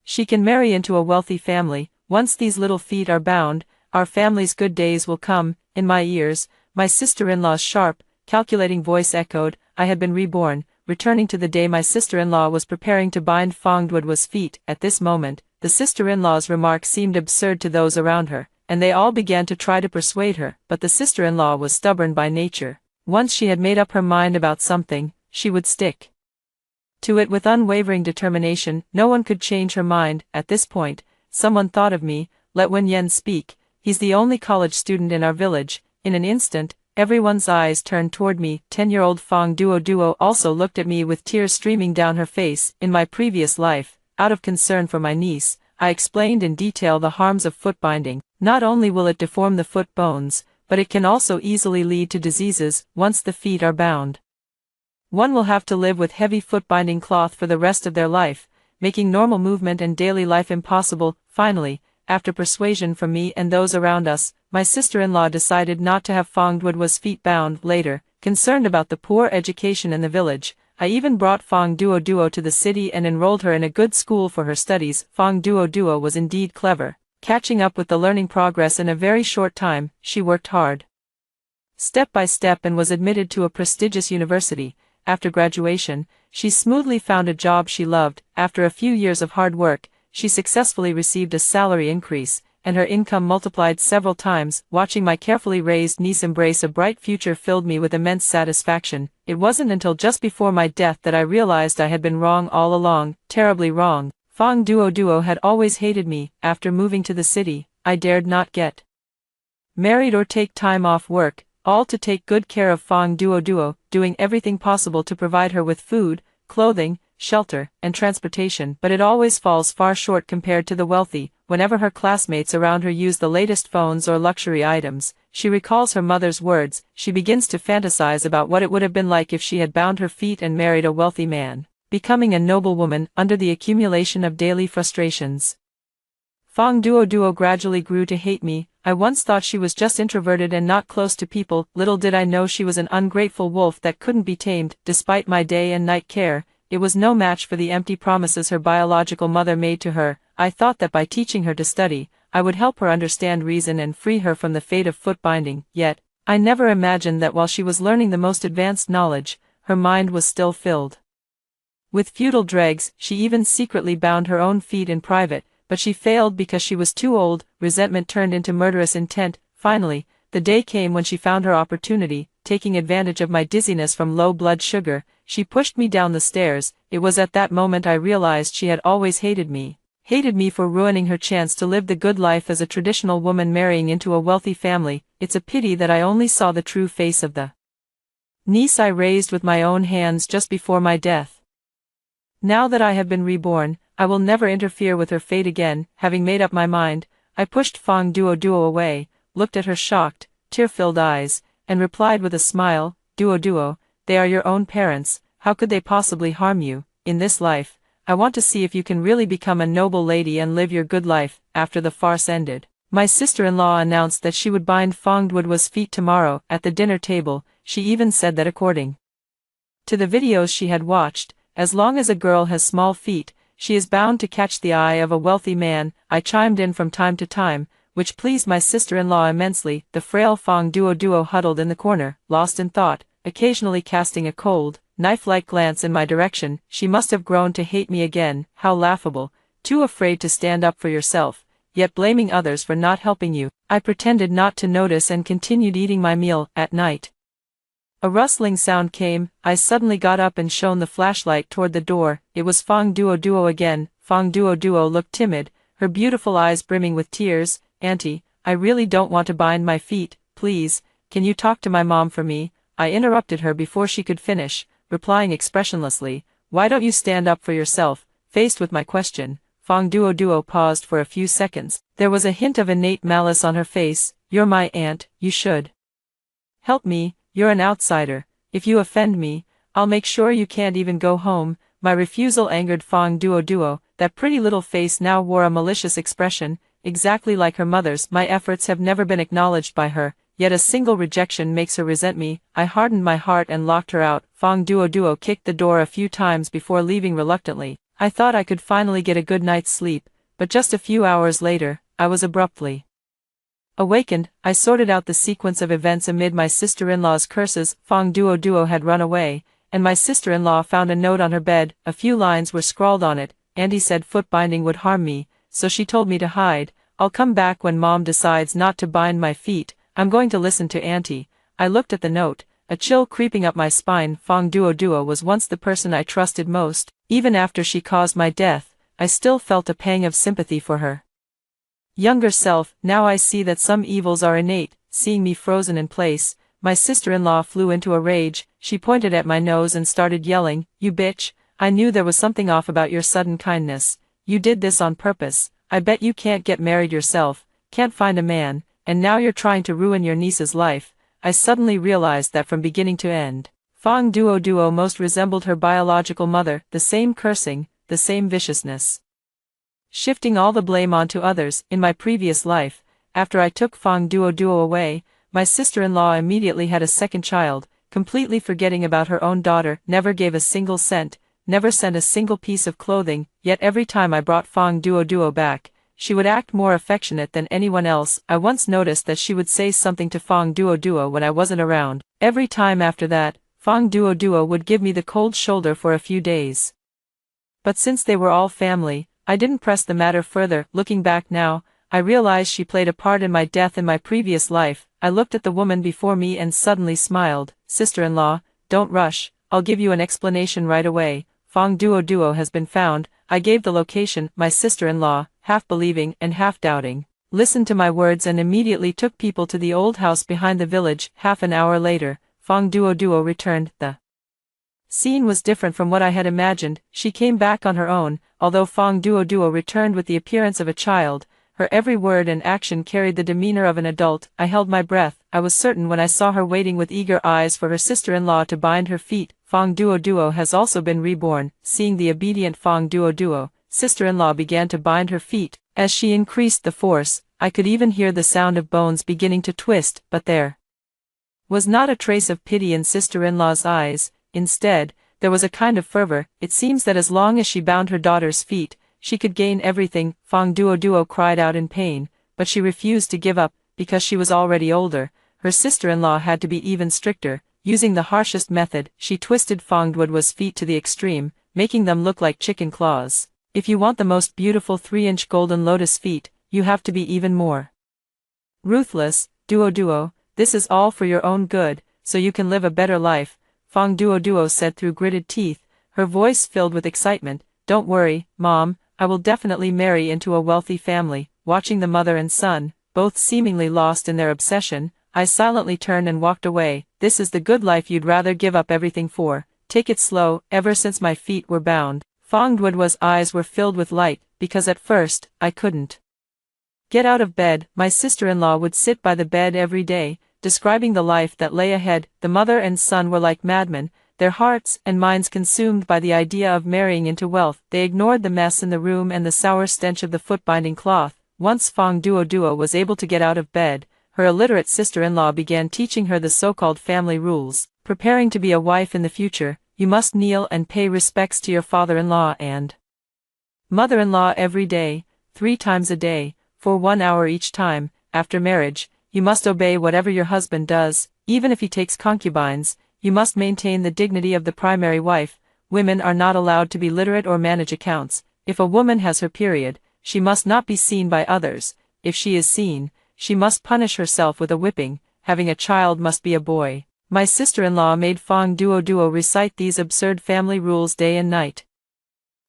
S1: she can marry into a wealthy family. Once these little feet are bound, our family's good days will come. In my ears, my sister-in-law's sharp, calculating voice echoed. I had been reborn, returning to the day my sister-in-law was preparing to bind Fong Duoduo's feet. At this moment, the sister-in-law's remark seemed absurd to those around her, and they all began to try to persuade her, but the sister-in-law was stubborn by nature. Once she had made up her mind about something, she would stick to it with unwavering determination. No one could change her mind. At this point, someone thought of me. Let Wen Yan speak. He's the only college student in our village. In an instant, everyone's eyes turned toward me. 10-year-old Fong Duo also looked at me with tears streaming down her face. In my previous life, out of concern for my niece, I explained in detail the harms of foot binding. Not only will it deform the foot bones, but it can also easily lead to diseases. Once the feet are bound, one will have to live with heavy foot binding cloth for the rest of their life, making normal movement and daily life impossible. Finally, after persuasion from me and those around us, my sister-in-law decided not to have Fong Duoduo's feet bound. Later, concerned about the poor education in the village, I even brought Fong Duo to the city and enrolled her in a good school for her studies. Fong Duo was indeed clever, catching up with the learning progress in a very short time. She worked hard, step by step, and was admitted to a prestigious university. After graduation, she smoothly found a job she loved. After a few years of hard work, she successfully received a salary increase, and her income multiplied several times. Watching my carefully raised niece embrace a bright future filled me with immense satisfaction. It wasn't until just before my death that I realized I had been wrong all along, terribly wrong. Fong Duo had always hated me. After moving to the city, I dared not get married or take time off work, all to take good care of Fong Duo, doing everything possible to provide her with food, clothing, shelter, and transportation, but it always falls far short compared to the wealthy. Whenever her classmates around her use the latest phones or luxury items, she recalls her mother's words. She begins to fantasize about what it would have been like if she had bound her feet and married a wealthy man, becoming a noble woman under the accumulation of daily frustrations. Fong Duo gradually grew to hate me. I once thought she was just introverted and not close to people. Little did I know she was an ungrateful wolf that couldn't be tamed. Despite my day and night care, it was no match for the empty promises her biological mother made to her. I thought that by teaching her to study, I would help her understand reason and free her from the fate of foot binding. Yet, I never imagined that while she was learning the most advanced knowledge, her mind was still filled with futile dregs. She even secretly bound her own feet in private, but she failed because she was too old. Resentment turned into murderous intent. Finally, the day came when she found her opportunity. Taking advantage of my dizziness from low blood sugar, she pushed me down the stairs. It was at that moment I realized she had always hated me. Hated me for ruining her chance to live the good life as a traditional woman marrying into a wealthy family. It's a pity that I only saw the true face of the niece I raised with my own hands just before my death. Now that I have been reborn, I will never interfere with her fate again. Having made up my mind, I pushed Fang Duo away, looked at her shocked, tear-filled eyes, and replied with a smile, Duo, they are your own parents, how could they possibly harm you? In this life, I want to see if you can really become a noble lady and live your good life. After the farce ended, my sister-in-law announced that she would bind Fang Duo's feet tomorrow. At the dinner table, she even said that according to the videos she had watched, as long as a girl has small feet, she is bound to catch the eye of a wealthy man. I chimed in from time to time, which pleased my sister-in-law immensely. The frail Fang Duo huddled in the corner, lost in thought, occasionally casting a cold, knife-like glance in my direction. She must have grown to hate me again. How laughable, too afraid to stand up for yourself, yet blaming others for not helping you. I pretended not to notice and continued eating my meal. At night, a rustling sound came. I suddenly got up and shone the flashlight toward the door. It was Fang Duo again. Fang Duo looked timid, her beautiful eyes brimming with tears. Auntie, I really don't want to bind my feet. Please, can you talk to my mom for me? I interrupted her before she could finish, replying expressionlessly, why don't you stand up for yourself? Faced with my question, Fang Duo paused for a few seconds. There was a hint of innate malice on her face. You're my aunt, you should help me. You're an outsider. If you offend me, I'll make sure you can't even go home. My refusal angered Fang Duo. That pretty little face now wore a malicious expression, exactly like her mother's. My efforts have never been acknowledged by her, yet a single rejection makes her resent me. I hardened my heart and locked her out. Fang Duo kicked the door a few times before leaving reluctantly. I thought I could finally get a good night's sleep, but just a few hours later, I was abruptly awakened. I sorted out the sequence of events amid my sister-in-law's curses. Fang Duo had run away, and my sister-in-law found a note on her bed. A few lines were scrawled on it. Auntie said foot binding would harm me, so she told me to hide. I'll come back when Mom decides not to bind my feet. I'm going to listen to Auntie. I looked at the note, a chill creeping up my spine. Fang Duo was once the person I trusted most. Even after she caused my death, I still felt a pang of sympathy for her younger self. Now I see that some evils are innate. Seeing me frozen in place, my sister-in-law flew into a rage. She pointed at my nose and started yelling, you bitch, I knew there was something off about your sudden kindness. You did this on purpose. I bet you can't get married yourself, can't find a man, and now you're trying to ruin your niece's life. I suddenly realized that from beginning to end, Fang Duo most resembled her biological mother. The same cursing, the same viciousness, shifting all the blame onto others. In my previous life, after I took Fang Duo away, my sister-in-law immediately had a second child, completely forgetting about her own daughter, never gave a single cent, never sent a single piece of clothing. Yet every time I brought Fang Duo back, she would act more affectionate than anyone else. I once noticed that she would say something to Fang Duo when I wasn't around. Every time after that, Fang Duo would give me the cold shoulder for a few days. But since they were all family, I didn't press the matter further. Looking back now, I realized she played a part in my death in my previous life. I looked at the woman before me and suddenly smiled. Sister-in-law, don't rush, I'll give you an explanation right away. Fang Duo has been found. I gave the location. My sister-in-law, half believing and half doubting, listened to my words and immediately took people to the old house behind the village. Half an hour later, Fang Duo returned. The scene was different from what I had imagined. She came back on her own. Although Fang Duo returned with the appearance of a child, her every word and action carried the demeanor of an adult. I held my breath. I was certain when I saw her waiting with eager eyes for her sister-in-law to bind her feet. Fang Duo has also been reborn. Seeing the obedient Fang Duo, sister-in-law began to bind her feet. As she increased the force, I could even hear the sound of bones beginning to twist, but there was not a trace of pity in sister-in-law's eyes. Instead, there was a kind of fervor. It seems that as long as she bound her daughter's feet, she could gain everything. Fang Duo cried out in pain, but she refused to give up. Because she was already older, her sister-in-law had to be even stricter. Using the harshest method, she twisted Fang Duo's feet to the extreme, making them look like chicken claws. If you want the most beautiful 3-inch golden lotus feet, you have to be even more ruthless. Duo, this is all for your own good, so you can live a better life, Fong Duo said through gritted teeth, her voice filled with excitement. Don't worry, Mom, I will definitely marry into a wealthy family. Watching the mother and son, both seemingly lost in their obsession, I silently turned and walked away. This is the good life you'd rather give up everything for. Take it slow. Ever since my feet were bound, Fong Duo's eyes were filled with light, because at first, I couldn't get out of bed. My sister-in-law would sit by the bed every day, describing the life that lay ahead. The mother and son were like madmen, their hearts and minds consumed by the idea of marrying into wealth. They ignored the mess in the room and the sour stench of the foot-binding cloth. Once Fong Duo was able to get out of bed, her illiterate sister-in-law began teaching her the so-called family rules. Preparing to be a wife in the future, you must kneel and pay respects to your father-in-law and mother-in-law every day, 3 times a day, for 1 hour each time. After marriage, you must obey whatever your husband does, even if he takes concubines. You must maintain the dignity of the primary wife. Women are not allowed to be literate or manage accounts. If a woman has her period, she must not be seen by others. If she is seen, she must punish herself with a whipping. Having a child must be a boy. My sister-in-law made Fong Duo recite these absurd family rules day and night.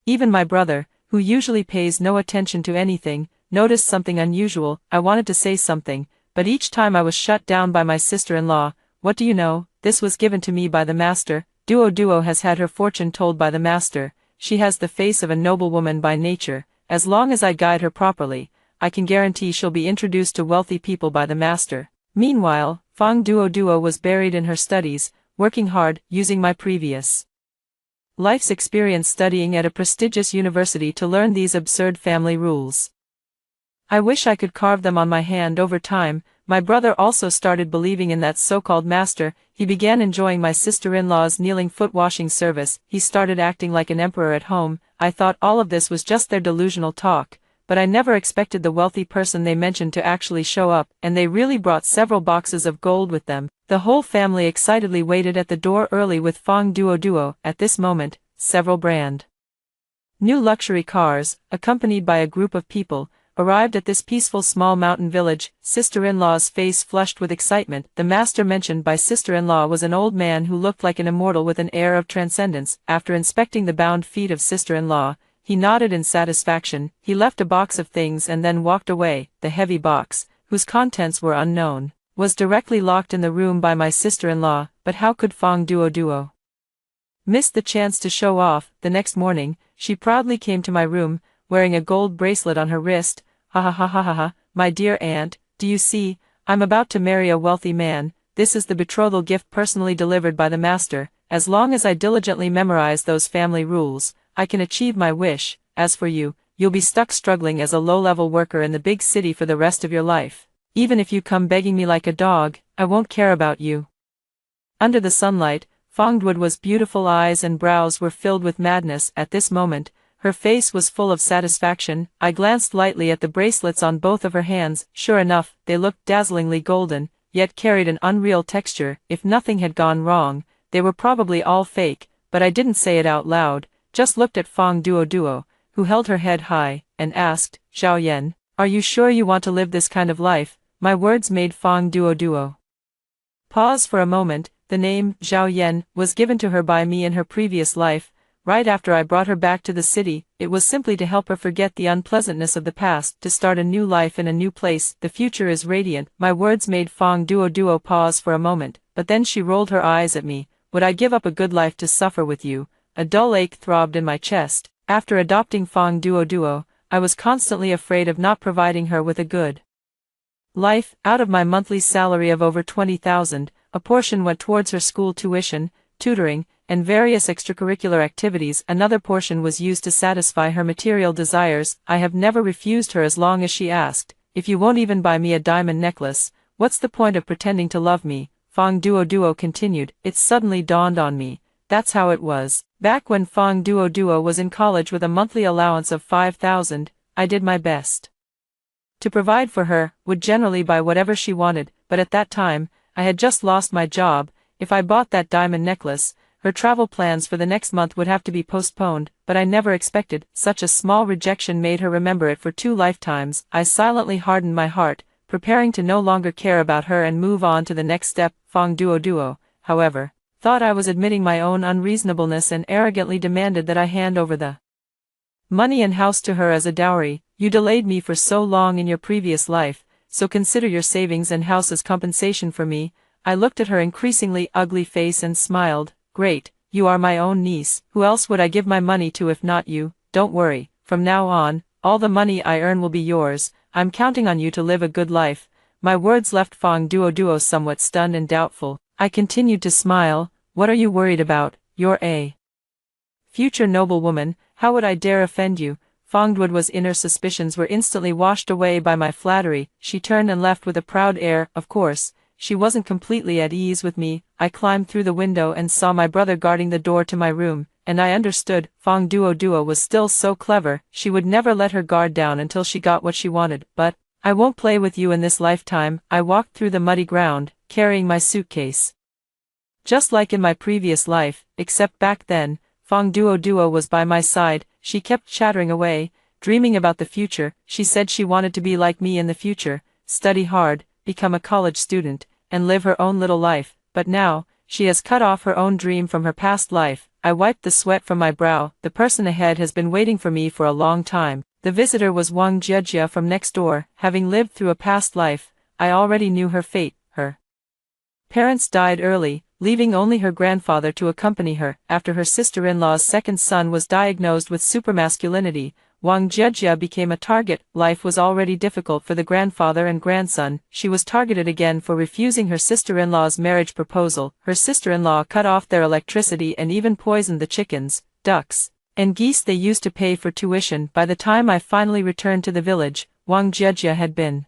S1: Even my brother, who usually pays no attention to anything, noticed something unusual. I wanted to say something, but each time I was shut down by my sister-in-law. What do you know? This was given to me by the master. Duo has had her fortune told by the master. She has the face of a noblewoman by nature. As long as I guide her properly, I can guarantee she'll be introduced to wealthy people by the master. Meanwhile, Fong Duo was buried in her studies, working hard, using my previous life's experience studying at a prestigious university to learn these absurd family rules. I wish I could carve them on my hand. Over time, my brother also started believing in that so-called master. He began enjoying my sister-in-law's kneeling foot washing service. He started acting like an emperor at home. I thought all of this was just their delusional talk, but I never expected the wealthy person they mentioned to actually show up, and they really brought several boxes of gold with them. The whole family excitedly waited at the door early with Fong Duo. At this moment, several brand new luxury cars, accompanied by a group of people, arrived at this peaceful small mountain village. Sister-in-law's face flushed with excitement. The master mentioned by sister-in-law was an old man who looked like an immortal with an air of transcendence. After inspecting the bound feet of sister-in-law, he nodded in satisfaction. He left a box of things and then walked away. The heavy box, whose contents were unknown, was directly locked in the room by my sister-in-law. But how could Fong Duo miss the chance to show off? The next morning, she proudly came to my room, wearing a gold bracelet on her wrist. Ha, my dear aunt, do you see, I'm about to marry a wealthy man. This is the betrothal gift personally delivered by the master. As long as I diligently memorize those family rules, I can achieve my wish. As for you, you'll be stuck struggling as a low-level worker in the big city for the rest of your life. Even if you come begging me like a dog, I won't care about you. Under the sunlight, Fong Duo's beautiful eyes and brows were filled with madness. At this moment, her face was full of satisfaction. I glanced lightly at the bracelets on both of her hands. Sure enough, they looked dazzlingly golden, yet carried an unreal texture. If nothing had gone wrong, they were probably all fake, but I didn't say it out loud, just looked at Fong Duo, who held her head high, and asked, Zhao Yan, are you sure you want to live this kind of life? My words made Fong Duo pause for a moment. The name, Zhao Yan, was given to her by me in her previous life. Right after I brought her back to the city, it was simply to help her forget the unpleasantness of the past, to start a new life in a new place. The future is radiant. My words made Fong Duo pause for a moment, but then she rolled her eyes at me. Would I give up a good life to suffer with you? A dull ache throbbed in my chest. After adopting Fong Duo, I was constantly afraid of not providing her with a good life. Out of my monthly salary of over 20,000, a portion went towards her school tuition, tutoring, and various extracurricular activities. Another portion was used to satisfy her material desires. I have never refused her as long as she asked. If you won't even buy me a diamond necklace, what's the point of pretending to love me? Fong Duo continued. It suddenly dawned on me. That's how it was. Back when Fong Duo was in college with a monthly allowance of 5,000, I did my best to provide for her, would generally buy whatever she wanted, but at that time, I had just lost my job. If I bought that diamond necklace, her travel plans for the next month would have to be postponed, but I never expected such a small rejection made her remember it for 2 lifetimes. I silently hardened my heart, preparing to no longer care about her and move on to the next step. Fong Duo, however, thought I was admitting my own unreasonableness and arrogantly demanded that I hand over the money and house to her as a dowry. You delayed me for so long in your previous life, so consider your savings and house as compensation for me. I looked at her increasingly ugly face and smiled. Great, you are my own niece. Who else would I give my money to if not you? Don't worry, from now on, all the money I earn will be yours. I'm counting on you to live a good life. My words left Fong Duo somewhat stunned and doubtful. I continued to smile. What are you worried about? You're a future noblewoman. How would I dare offend you? Fong Duo's inner suspicions were instantly washed away by my flattery. She turned and left with a proud air. Of course, she wasn't completely at ease with me. I climbed through the window and saw my brother guarding the door to my room, and I understood. Fong Duo was still so clever, she would never let her guard down until she got what she wanted. But I won't play with you in this lifetime. I walked through the muddy ground, carrying my suitcase. Just like in my previous life, except back then, Fong Duo was by my side. She kept chattering away, dreaming about the future. She said she wanted to be like me in the future, study hard, become a college student, and live her own little life. But now, she has cut off her own dream from her past life. I wiped the sweat from my brow. The person ahead has been waiting for me for a long time. The visitor was Wang Jiejia from next door. Having lived through a past life, I already knew her fate. Her parents died early, leaving only her grandfather to accompany her. After her sister-in-law's second son was diagnosed with supermasculinity, Wang Jiejia became a target. Life was already difficult for the grandfather and grandson. She was targeted again for refusing her sister-in-law's marriage proposal. Her sister-in-law cut off their electricity and even poisoned the chickens, ducks, and geese they used to pay for tuition. By the time I finally returned to the village, Wang Jiejia had been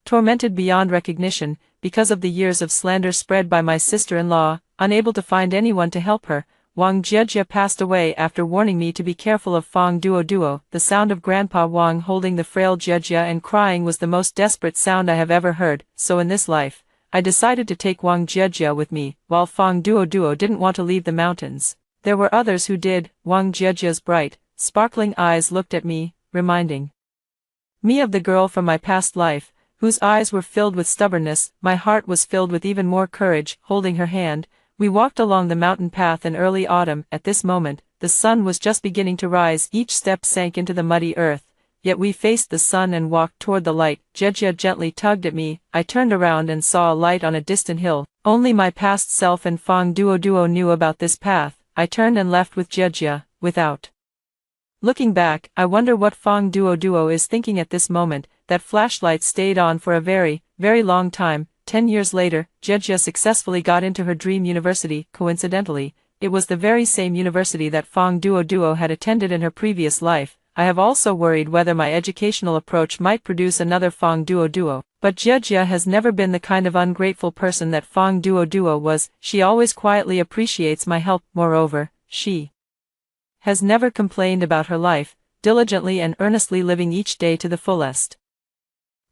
S1: tormented beyond recognition, because of the years of slander spread by my sister-in-law. Unable to find anyone to help her, Wang Jiejia passed away after warning me to be careful of Fong Duo. The sound of Grandpa Wang holding the frail Jiejia and crying was the most desperate sound I have ever heard. So in this life, I decided to take Wang Jiejia with me. While Fong Duo didn't want to leave the mountains, there were others who did. Wang Jiejia's bright, sparkling eyes looked at me, reminding me of the girl from my past life, whose eyes were filled with stubbornness. My heart was filled with even more courage. Holding her hand, we walked along the mountain path in early autumn. At this moment, the sun was just beginning to rise. Each step sank into the muddy earth, yet we faced the sun and walked toward the light. Jiejia gently tugged at me. I turned around and saw a light on a distant hill. Only my past self and Fong Duo knew about this path. I turned and left with Jiejia, without looking back. I wonder what Fong Duo is thinking at this moment. That flashlight stayed on for a very, very long time. 10 years later, Jiejia successfully got into her dream university. Coincidentally, it was the very same university that Fong Duo had attended in her previous life. I have also worried whether my educational approach might produce another Fong Duo. But Jiejia has never been the kind of ungrateful person that Fong Duo was. She always quietly appreciates my help. Moreover, she has never complained about her life, diligently and earnestly living each day to the fullest.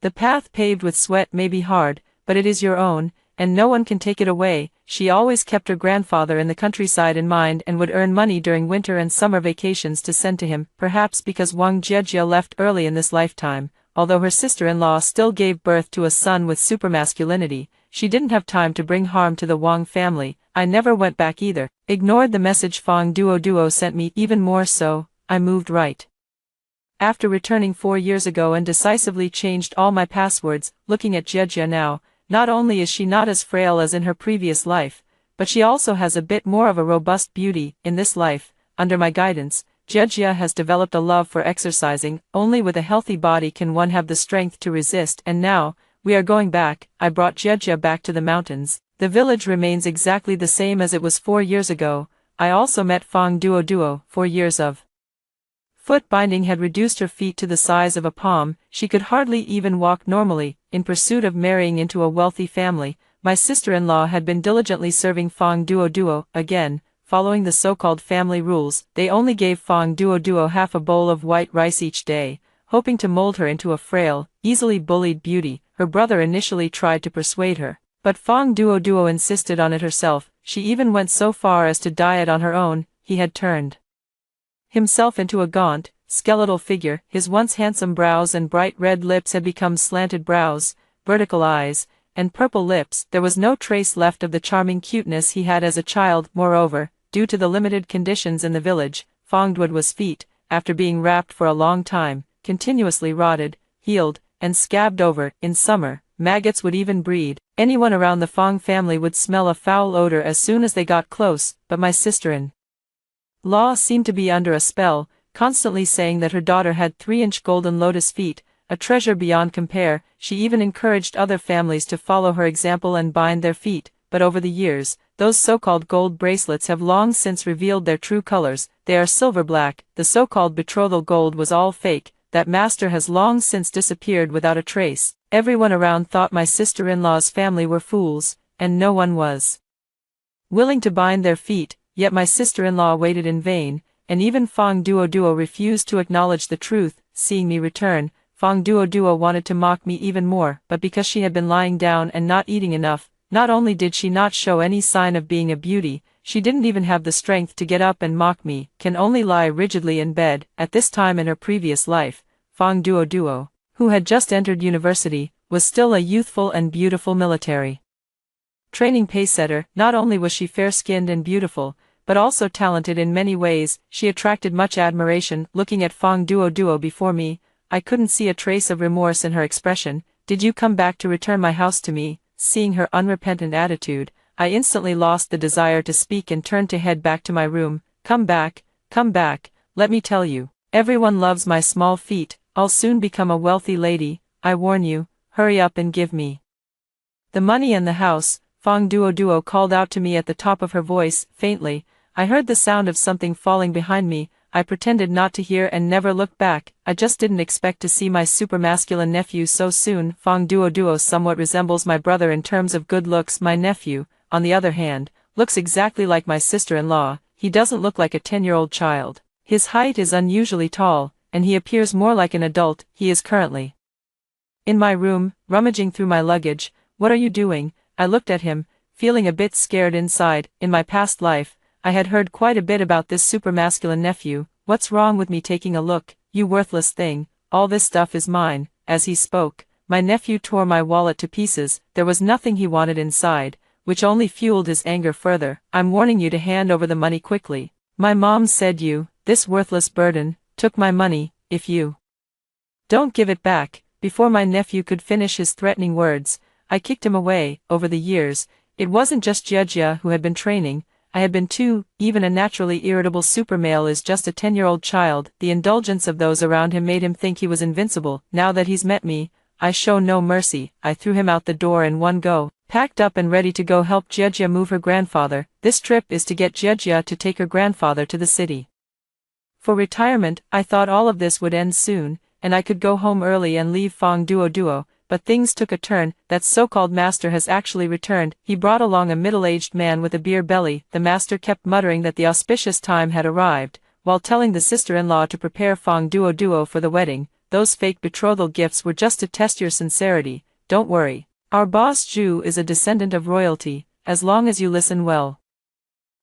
S1: The path paved with sweat may be hard, but it is your own, and no one can take it away. She always kept her grandfather in the countryside in mind and would earn money during winter and summer vacations to send to him. Perhaps because Wang Jiejia left early in this lifetime, although her sister-in-law still gave birth to a son with supermasculinity, she didn't have time to bring harm to the Wang family. I never went back either. Ignored the message Fong Duo sent me. Even more so, I moved right after returning 4 years ago and decisively changed all my passwords. Looking at Jiejia now, not only is she not as frail as in her previous life, but she also has a bit more of a robust beauty. In this life, under my guidance, Jiejia has developed a love for exercising. Only with a healthy body can one have the strength to resist. And now, we are going back. I brought Jiejia back to the mountains. The village remains exactly the same as it was 4 years ago. I also met Fong Duo. 4 years of foot binding had reduced her feet to the size of a palm. She could hardly even walk normally. In pursuit of marrying into a wealthy family, my sister-in-law had been diligently serving Fong Duo. Again, following the so-called family rules, they only gave Fong Duo half a bowl of white rice each day, hoping to mold her into a frail, easily bullied beauty. Her brother initially tried to persuade her, but Fong Duo insisted on it herself. She even went so far as to diet on her own. He had turned himself into a gaunt, skeletal figure, his once handsome brows and bright red lips had become slanted brows, vertical eyes, and purple lips. There was no trace left of the charming cuteness he had as a child. Moreover, due to the limited conditions in the village, Fongduoduo's feet, after being wrapped for a long time, continuously rotted, healed, and scabbed over. In summer, maggots would even breed. Anyone around the Fong family would smell a foul odor as soon as they got close, but my sister-in-law seemed to be under a spell, constantly saying that her daughter had 3-inch golden lotus feet, a treasure beyond compare. She even encouraged other families to follow her example and bind their feet, but over the years, those so-called gold bracelets have long since revealed their true colors. They are silver-black. The so-called betrothal gold was all fake. That master has long since disappeared without a trace. Everyone around thought my sister-in-law's family were fools, and no one was willing to bind their feet, yet my sister-in-law waited in vain, and even Fongduoduo refused to acknowledge the truth. Seeing me return, Fongduoduo wanted to mock me even more, but because she had been lying down and not eating enough, not only did she not show any sign of being a beauty, she didn't even have the strength to get up and mock me, can only lie rigidly in bed. At this time in her previous life, Fongduoduo, who had just entered university, was still a youthful and beautiful military training pacesetter. Not only was she fair-skinned and beautiful, but also talented in many ways. She attracted much admiration. Looking at Fongduoduo before me, I couldn't see a trace of remorse in her expression. Did you come back to return my house to me? Seeing her unrepentant attitude, I instantly lost the desire to speak and turned to head back to my room. Come back, let me tell you. Everyone loves my small feet. I'll soon become a wealthy lady. I warn you, hurry up and give me the money and the house. Fongduoduo called out to me at the top of her voice. Faintly, I heard the sound of something falling behind me. I pretended not to hear and never looked back. I just didn't expect to see my super-masculine nephew so soon. Fongduoduo somewhat resembles my brother in terms of good looks. My nephew, on the other hand, looks exactly like my sister-in-law. He doesn't look like a 10-year-old child. His height is unusually tall, and he appears more like an adult. He is currently in my room, rummaging through my luggage. What are you doing? I looked at him, feeling a bit scared inside. In my past life, I had heard quite a bit about this super-masculine nephew. What's wrong with me taking a look? You worthless thing, all this stuff is mine. As he spoke, my nephew tore my wallet to pieces. There was nothing he wanted inside, which only fueled his anger further. I'm warning you to hand over the money quickly. My mom said you, this worthless burden, took my money. If you don't give it back. Before my nephew could finish his threatening words, I kicked him away. Over the years, it wasn't just Jejia who had been training, I had been too. Even a naturally irritable supermale is just a 10-year-old child. The indulgence of those around him made him think he was invincible. Now that he's met me, I show no mercy. I threw him out the door in one go, packed up and ready to go help Jejia move her grandfather. This trip is to get Jejia to take her grandfather to the city for retirement. I thought all of this would end soon, and I could go home early and leave Fongduoduo. But things took a turn. That so-called master has actually returned. He brought along a middle-aged man with a beer belly. The master kept muttering that the auspicious time had arrived, while telling the sister-in-law to prepare Fongduoduo for the wedding. Those fake betrothal gifts were just to test your sincerity. Don't worry. Our boss Zhu is a descendant of royalty, as long as you listen well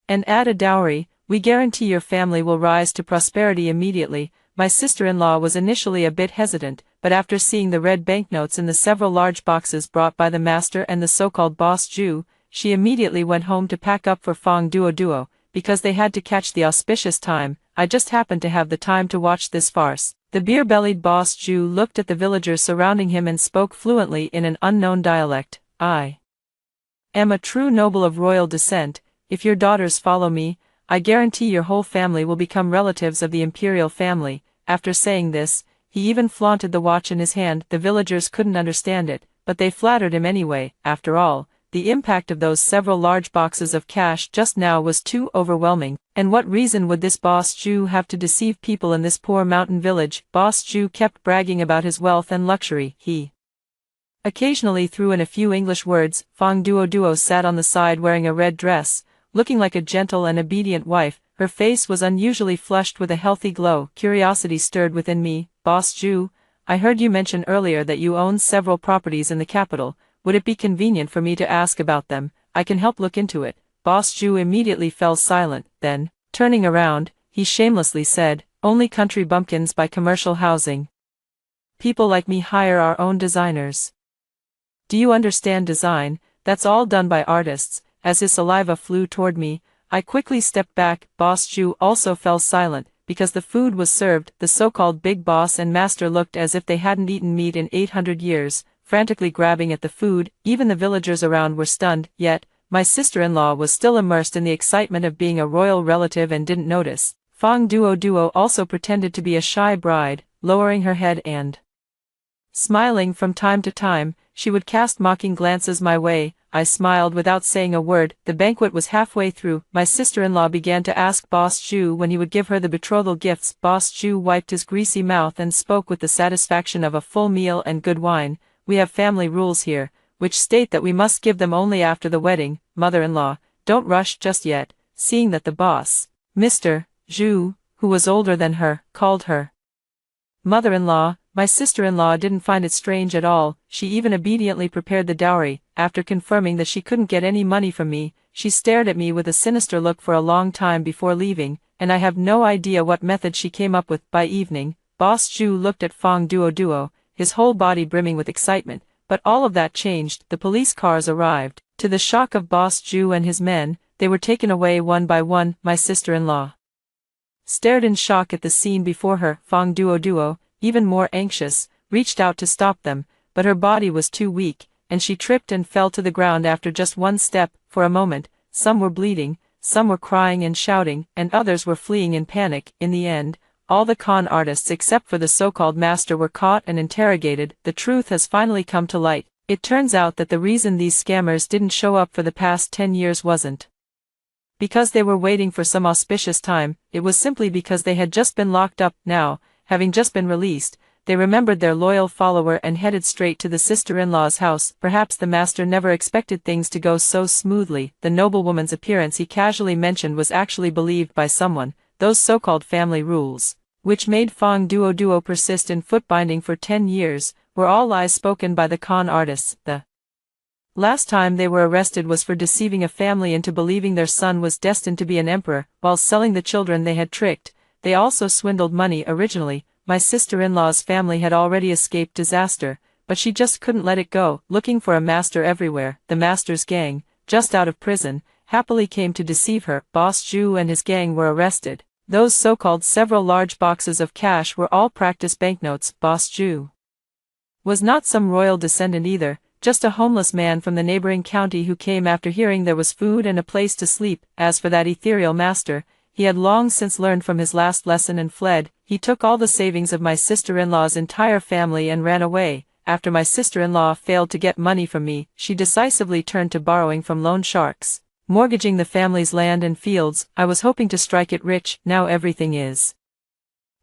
S1: and add a dowry, we guarantee your family will rise to prosperity immediately. My sister-in-law was initially a bit hesitant, but after seeing the red banknotes in the several large boxes brought by the master and the so-called boss Zhu, she immediately went home to pack up for Fongduoduo, because they had to catch the auspicious time. I just happened to have the time to watch this farce. The beer-bellied boss Zhu looked at the villagers surrounding him and spoke fluently in an unknown dialect. I am a true noble of royal descent. If your daughters follow me, I guarantee your whole family will become relatives of the imperial family. After saying this, he even flaunted the watch in his hand. The villagers couldn't understand it, but they flattered him anyway. After all, the impact of those several large boxes of cash just now was too overwhelming. And what reason would this boss Zhu have to deceive people in this poor mountain village? Boss Zhu kept bragging about his wealth and luxury. He occasionally threw in a few English words. Fongduoduo sat on the side wearing a red dress, looking like a gentle and obedient wife. Her face was unusually flushed with a healthy glow. Curiosity stirred within me. Boss Zhu, I heard you mention earlier that you own several properties in the capital. Would it be convenient for me to ask about them? I can help look into it. Boss Zhu immediately fell silent. Then, turning around, he shamelessly said, Only country bumpkins buy commercial housing. People like me hire our own designers. Do you understand design? That's all done by artists. As his saliva flew toward me, I quickly stepped back. Boss Zhu also fell silent, because the food was served. The so-called big boss and master looked as if they hadn't eaten meat in 800 years, frantically grabbing at the food. Even the villagers around were stunned, yet my sister-in-law was still immersed in the excitement of being a royal relative and didn't notice. Fang Duo also pretended to be a shy bride, lowering her head and smiling from time to time. She would cast mocking glances my way. I smiled without saying a word. The banquet was halfway through. My sister-in-law began to ask Boss Zhu when he would give her the betrothal gifts. Boss Zhu wiped his greasy mouth and spoke with the satisfaction of a full meal and good wine. We have family rules here, which state that we must give them only after the wedding. Mother-in-law, don't rush just yet. Seeing that the boss, Mr. Zhu, who was older than her, called her mother-in-law, my sister-in-law didn't find it strange at all. She even obediently prepared the dowry. After confirming that she couldn't get any money from me, she stared at me with a sinister look for a long time before leaving, and I have no idea what method she came up with. By evening, Boss Zhu looked at Fang Duo, his whole body brimming with excitement, but all of that changed. The police cars arrived. To the shock of Boss Zhu and his men, they were taken away one by one. My sister-in-law stared in shock at the scene before her. Fang Duo, even more anxious, reached out to stop them, but her body was too weak, and she tripped and fell to the ground after just one step. For a moment, some were bleeding, some were crying and shouting, and others were fleeing in panic. In the end, all the con artists except for the so-called master were caught and interrogated. The truth has finally come to light. It turns out that the reason these scammers didn't show up for the past 10 years wasn't because they were waiting for some auspicious time. It was simply because they had just been locked up. Now, having just been released, they remembered their loyal follower and headed straight to the sister-in-law's house. Perhaps the master never expected things to go so smoothly. The noblewoman's appearance he casually mentioned was actually believed by someone. Those so-called family rules, which made Fang Duo persist in foot-binding for 10 years, were all lies spoken by the con artists. The last time they were arrested was for deceiving a family into believing their son was destined to be an emperor, while selling the children they had tricked. They also swindled money. Originally, my sister-in-law's family had already escaped disaster, but she just couldn't let it go, looking for a master everywhere. The master's gang, just out of prison, happily came to deceive her. Boss Zhu and his gang were arrested. Those so-called several large boxes of cash were all practice banknotes. Boss Zhu was not some royal descendant either, just a homeless man from the neighboring county who came after hearing there was food and a place to sleep. As for that ethereal master, he had long since learned from his last lesson and fled. He took all the savings of my sister-in-law's entire family and ran away. After my sister-in-law failed to get money from me, she decisively turned to borrowing from loan sharks, mortgaging the family's land and fields. I was hoping to strike it rich. Now everything is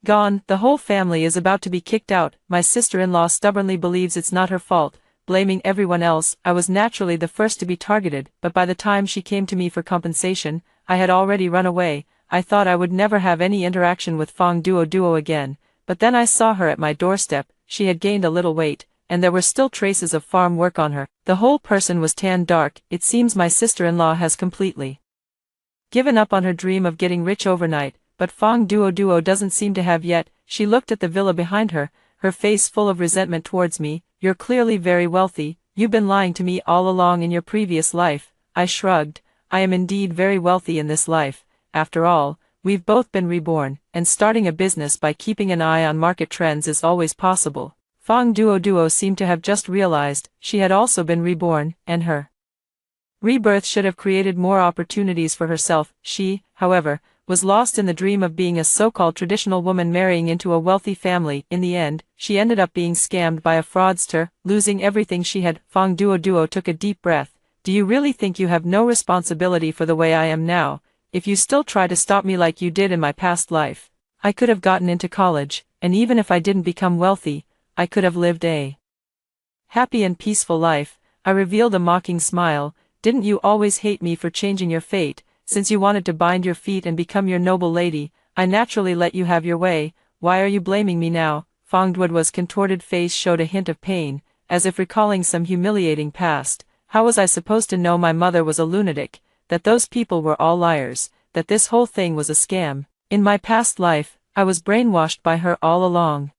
S1: gone. The whole family is about to be kicked out. My sister-in-law stubbornly believes it's not her fault, blaming everyone else. I was naturally the first to be targeted, but by the time she came to me for compensation, I had already run away. I thought I would never have any interaction with Fang Duo again, but then I saw her at my doorstep. She had gained a little weight, and there were still traces of farm work on her. The whole person was tan dark. It seems my sister-in-law has completely given up on her dream of getting rich overnight, but Fang Duo doesn't seem to have yet. She looked at the villa behind her, her face full of resentment towards me. You're clearly very wealthy. You've been lying to me all along in your previous life. I shrugged. I am indeed very wealthy in this life. After all, we've both been reborn, and starting a business by keeping an eye on market trends is always possible. Fang Duo seemed to have just realized she had also been reborn, and her rebirth should have created more opportunities for herself. She, however, was lost in the dream of being a so-called traditional woman marrying into a wealthy family. In the end, she ended up being scammed by a fraudster, losing everything she had. Fang Duo took a deep breath. Do you really think you have no responsibility for the way I am now? If you still try to stop me like you did in my past life, I could have gotten into college, and even if I didn't become wealthy, I could have lived a happy and peaceful life. I revealed a mocking smile. Didn't you always hate me for changing your fate? Since you wanted to bind your feet and become your noble lady, I naturally let you have your way. Why are you blaming me now? Fang Duo's contorted face showed a hint of pain, as if recalling some humiliating past. How was I supposed to know my mother was a lunatic, that those people were all liars, that this whole thing was a scam? In my past life, I was brainwashed by her all along.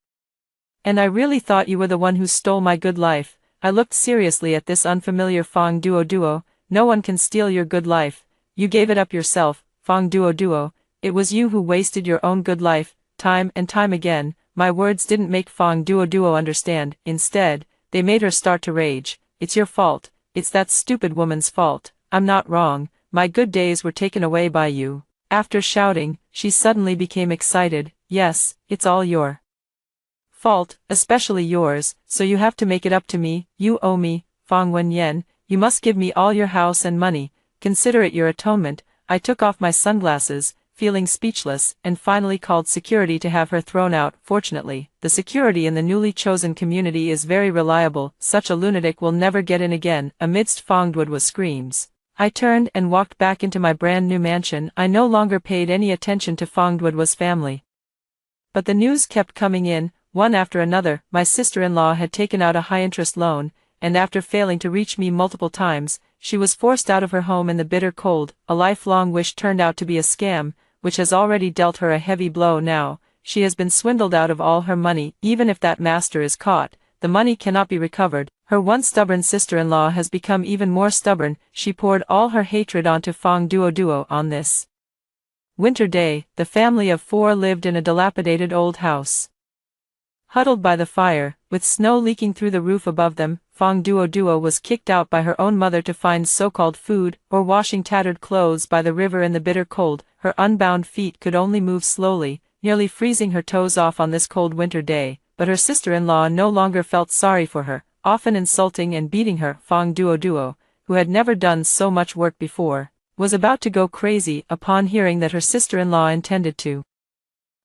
S1: And I really thought you were the one who stole my good life. I looked seriously at this unfamiliar Fong Duo. No one can steal your good life. You gave it up yourself, Fong Duo. It was you who wasted your own good life, time and time again. My words didn't make Fong Duo understand. Instead, they made her start to rage. It's your fault. It's that stupid woman's fault. I'm not wrong. My good days were taken away by you. After shouting, she suddenly became excited. Yes, it's all your fault, especially yours, so you have to make it up to me. You owe me, Fong Wenyan. You must give me all your house and money. Consider it your atonement. I took off my sunglasses, feeling speechless, and finally called security to have her thrown out. Fortunately, the security in the newly chosen community is very reliable. Such a lunatic will never get in again. Amidst Fong Duo's screams, I turned and walked back into my brand new mansion. I no longer paid any attention to Fong Duo's family. But the news kept coming in, one after another. My sister-in-law had taken out a high-interest loan, and after failing to reach me multiple times, she was forced out of her home in the bitter cold. A lifelong wish turned out to be a scam, which has already dealt her a heavy blow. Now, she has been swindled out of all her money. Even if that master is caught, the money cannot be recovered. Her once stubborn sister-in-law has become even more stubborn. She poured all her hatred onto Fong Duo on this winter day. The family of 4 lived in a dilapidated old house. Huddled by the fire, with snow leaking through the roof above them, Fong Duo was kicked out by her own mother to find so-called food, or washing tattered clothes by the river in the bitter cold. Her unbound feet could only move slowly, nearly freezing her toes off on this cold winter day, but her sister-in-law no longer felt sorry for her, often insulting and beating her. Fong Duo, who had never done so much work before, was about to go crazy upon hearing that her sister-in-law intended to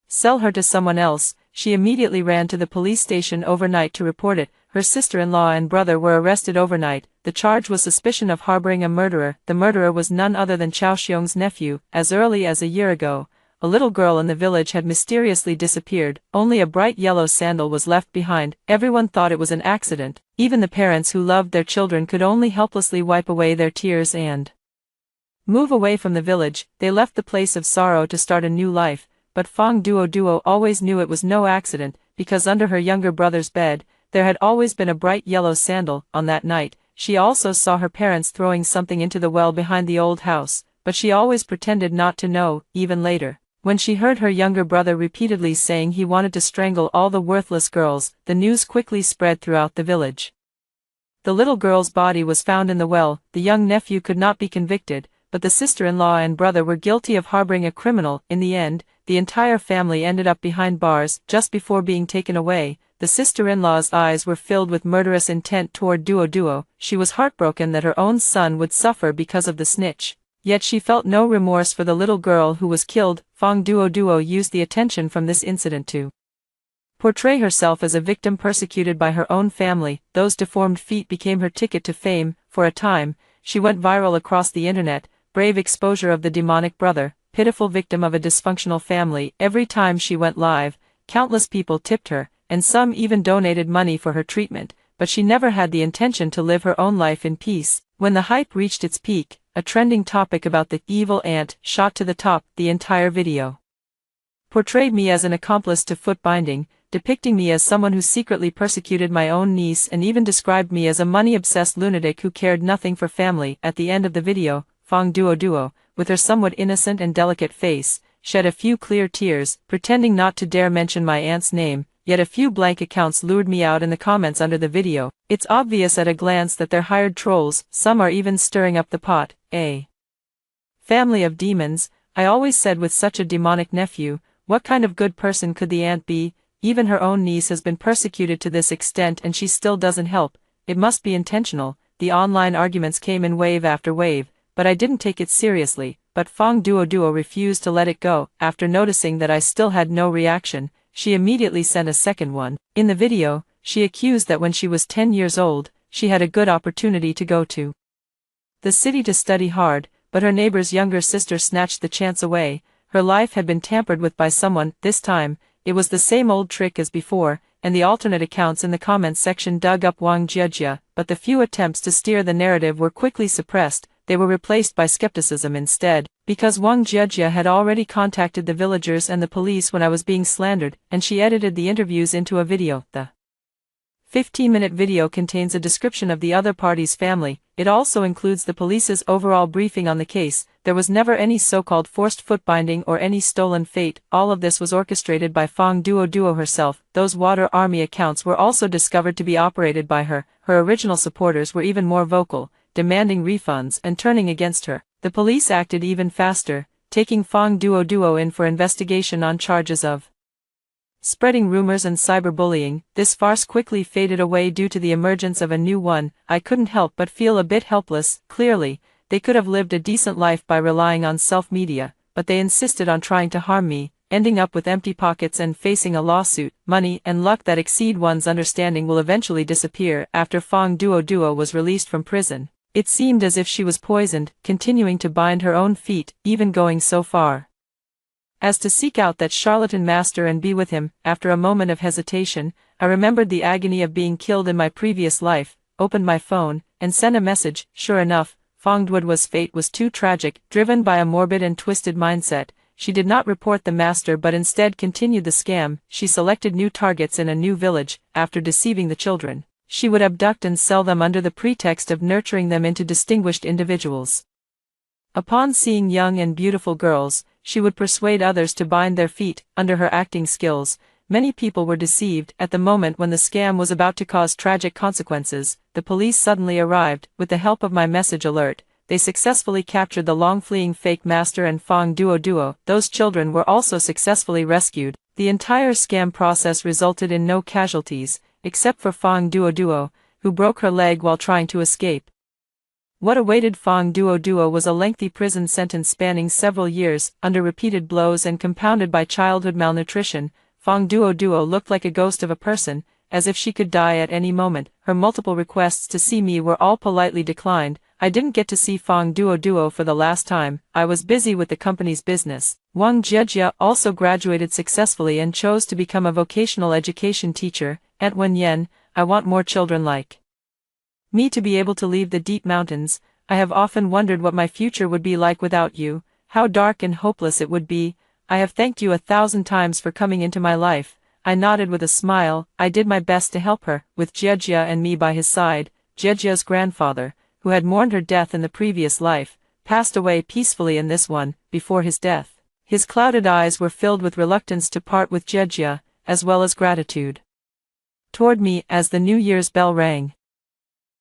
S1: sell her to someone else. She immediately ran to the police station overnight to report it. Her sister-in-law and brother were arrested overnight. The charge was suspicion of harboring a murderer. The murderer was none other than Chao Xiong's nephew. As early as a year ago, a little girl in the village had mysteriously disappeared. Only a bright yellow sandal was left behind. Everyone thought it was an accident. Even the parents who loved their children could only helplessly wipe away their tears and move away from the village. They left the place of sorrow to start a new life. But Fong Duo always knew it was no accident, because under her younger brother's bed, there had always been a bright yellow sandal. On that night, she also saw her parents throwing something into the well behind the old house, but she always pretended not to know. Even later, when she heard her younger brother repeatedly saying he wanted to strangle all the worthless girls, the news quickly spread throughout the village. The little girl's body was found in the well. The young nephew could not be convicted, but the sister-in-law and brother were guilty of harboring a criminal. In the end, the entire family ended up behind bars. Just before being taken away, the sister-in-law's eyes were filled with murderous intent toward Duo. She was heartbroken that her own son would suffer because of the snitch. Yet she felt no remorse for the little girl who was killed. Fong Duo used the attention from this incident to portray herself as a victim persecuted by her own family. Those deformed feet became her ticket to fame. For a time, she went viral across the internet. Brave exposure of the demonic brother, pitiful victim of a dysfunctional family. Every time she went live, countless people tipped her, and some even donated money for her treatment, but she never had the intention to live her own life in peace. When the hype reached its peak, a trending topic about the evil aunt shot to the top. The entire video portrayed me as an accomplice to foot binding, depicting me as someone who secretly persecuted my own niece, and even described me as a money-obsessed lunatic who cared nothing for family. At the end of the video, Fong Duo, with her somewhat innocent and delicate face, shed a few clear tears, pretending not to dare mention my aunt's name. Yet a few blank accounts lured me out in the comments under the video. It's obvious at a glance that they're hired trolls. Some are even stirring up the pot. A family of demons. I always said, with such a demonic nephew, what kind of good person could the aunt be? Even her own niece has been persecuted to this extent and she still doesn't help. It must be intentional. The online arguments came in wave after wave, but I didn't take it seriously. But Fong Duo refused to let it go. After noticing that I still had no reaction, she immediately sent a second one. In the video, she accused that when she was 10 years old, she had a good opportunity to go to the city to study hard, but her neighbor's younger sister snatched the chance away. Her life had been tampered with by someone. This time, it was the same old trick as before, and the alternate accounts in the comments section dug up Wang Jiejia, but the few attempts to steer the narrative were quickly suppressed. they were replaced by skepticism instead, because Wang Jiejia had already contacted the villagers and the police when I was being slandered, and she edited the interviews into a video. The 15-minute video contains a description of the other party's family. It also includes the police's overall briefing on the case. There was never any so-called forced footbinding or any stolen fate. All of this was orchestrated by Fang Duo herself. Those water army accounts were also discovered to be operated by her. Her original supporters were even more vocal, demanding refunds and turning against her. The police acted even faster, taking Fang Duo in for investigation on charges of spreading rumors and cyberbullying. This farce quickly faded away due to the emergence of a new one. I couldn't help but feel a bit helpless. Clearly, they could have lived a decent life by relying on self-media, but they insisted on trying to harm me, ending up with empty pockets and facing a lawsuit. Money and luck that exceed one's understanding will eventually disappear. After Fang Duo was released from prison, it seemed as if she was poisoned, continuing to bind her own feet, even going so far as to seek out that charlatan master and be with him. After a moment of hesitation, I remembered the agony of being killed in my previous life, opened my phone, and sent a message. Sure enough, Fang Duo's fate was too tragic. Driven by a morbid and twisted mindset, she did not report the master but instead continued the scam. She selected new targets in a new village. After deceiving the children, she would abduct and sell them under the pretext of nurturing them into distinguished individuals. Upon seeing young and beautiful girls, she would persuade others to bind their feet. Under her acting skills, many people were deceived. At the moment when the scam was about to cause tragic consequences, the police suddenly arrived. With the help of my message alert, they successfully captured the long-fleeing fake master and Fang Duo. Those children were also successfully rescued. The entire scam process resulted in no casualties, except for Fang Duo, who broke her leg while trying to escape. What awaited Fang Duo was a lengthy prison sentence spanning several years. Under repeated blows and compounded by childhood malnutrition, Fang Duo looked like a ghost of a person, as if she could die at any moment. Her multiple requests to see me were all politely declined. I didn't get to see Fang Duo for the last time. I was busy with the company's business. Wang Jiejia also graduated successfully and chose to become a vocational education teacher. At Wenyan, I want more children like me to be able to leave the deep mountains. I have often wondered what my future would be like without you, how dark and hopeless it would be. I have thanked you 1,000 times for coming into my life. I nodded with a smile. I did my best to help her. With Jiejia and me by his side, Jiejia's grandfather, who had mourned her death in the previous life, passed away peacefully in this one. Before his death, his clouded eyes were filled with reluctance to part with Jiejia, as well as gratitude toward me. As the New Year's bell rang,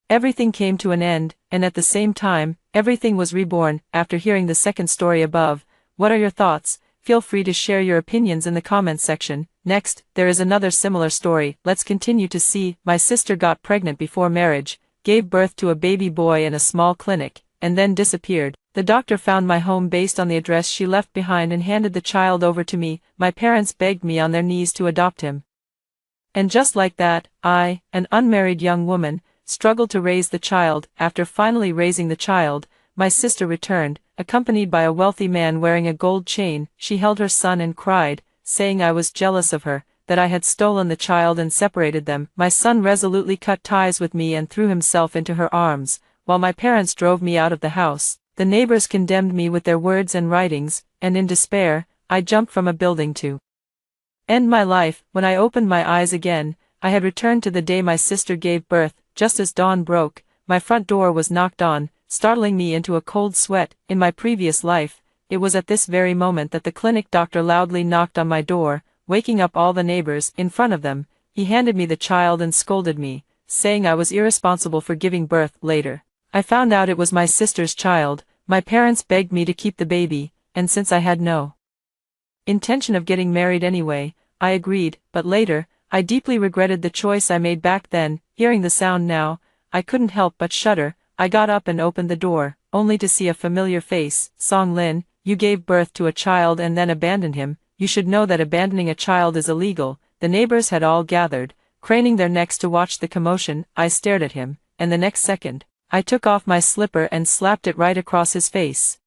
S1: everything came to an end, and at the same time, everything was reborn. After hearing the second story above, what are your thoughts? Feel free to share your opinions in the comments section. Next, there is another similar story. Let's continue to see. My sister got pregnant before marriage, gave birth to a baby boy in a small clinic, and then disappeared. The doctor found my home based on the address she left behind and handed the child over to me. My parents begged me on their knees to adopt him. And just like that, I, an unmarried young woman, struggled to raise the child. After finally raising the child, my sister returned, accompanied by a wealthy man wearing a gold chain. She held her son and cried, saying I was jealous of her, that I had stolen the child and separated them. My son resolutely cut ties with me and threw himself into her arms, while my parents drove me out of the house. The neighbors condemned me with their words and writings, and in despair, I jumped from a building to end my life. When I opened my eyes again, I had returned to the day my sister gave birth. Just as dawn broke, my front door was knocked on, startling me into a cold sweat. In my previous life, it was at this very moment that the clinic doctor loudly knocked on my door, waking up all the neighbors. In front of them, he handed me the child and scolded me, saying I was irresponsible for giving birth. Later, I found out it was my sister's child. My parents begged me to keep the baby, and since I had no intention of getting married anyway, I agreed. But later, I deeply regretted the choice I made back then. Hearing the sound now, I couldn't help but shudder. I got up and opened the door, only to see a familiar face. Song Lin, you gave birth to a child and then abandoned him. You should know that abandoning a child is illegal. The neighbors had all gathered, craning their necks to watch the commotion. I stared at him, and the next second, I took off my slipper and slapped it right across his face.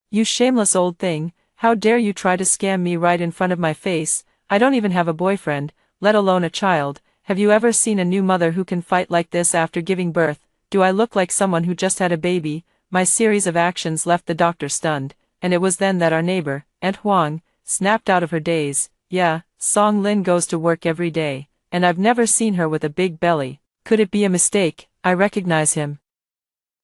S1: You shameless old thing, how dare you try to scam me right in front of my face? I don't even have a boyfriend, let alone a child. Have you ever seen a new mother who can fight like this after giving birth? Do I look like someone who just had a baby? My series of actions left the doctor stunned, and it was then that our neighbor, Aunt Huang, snapped out of her daze. Yeah, Song Lin goes to work every day, and I've never seen her with a big belly. Could it be a mistake? I recognize him.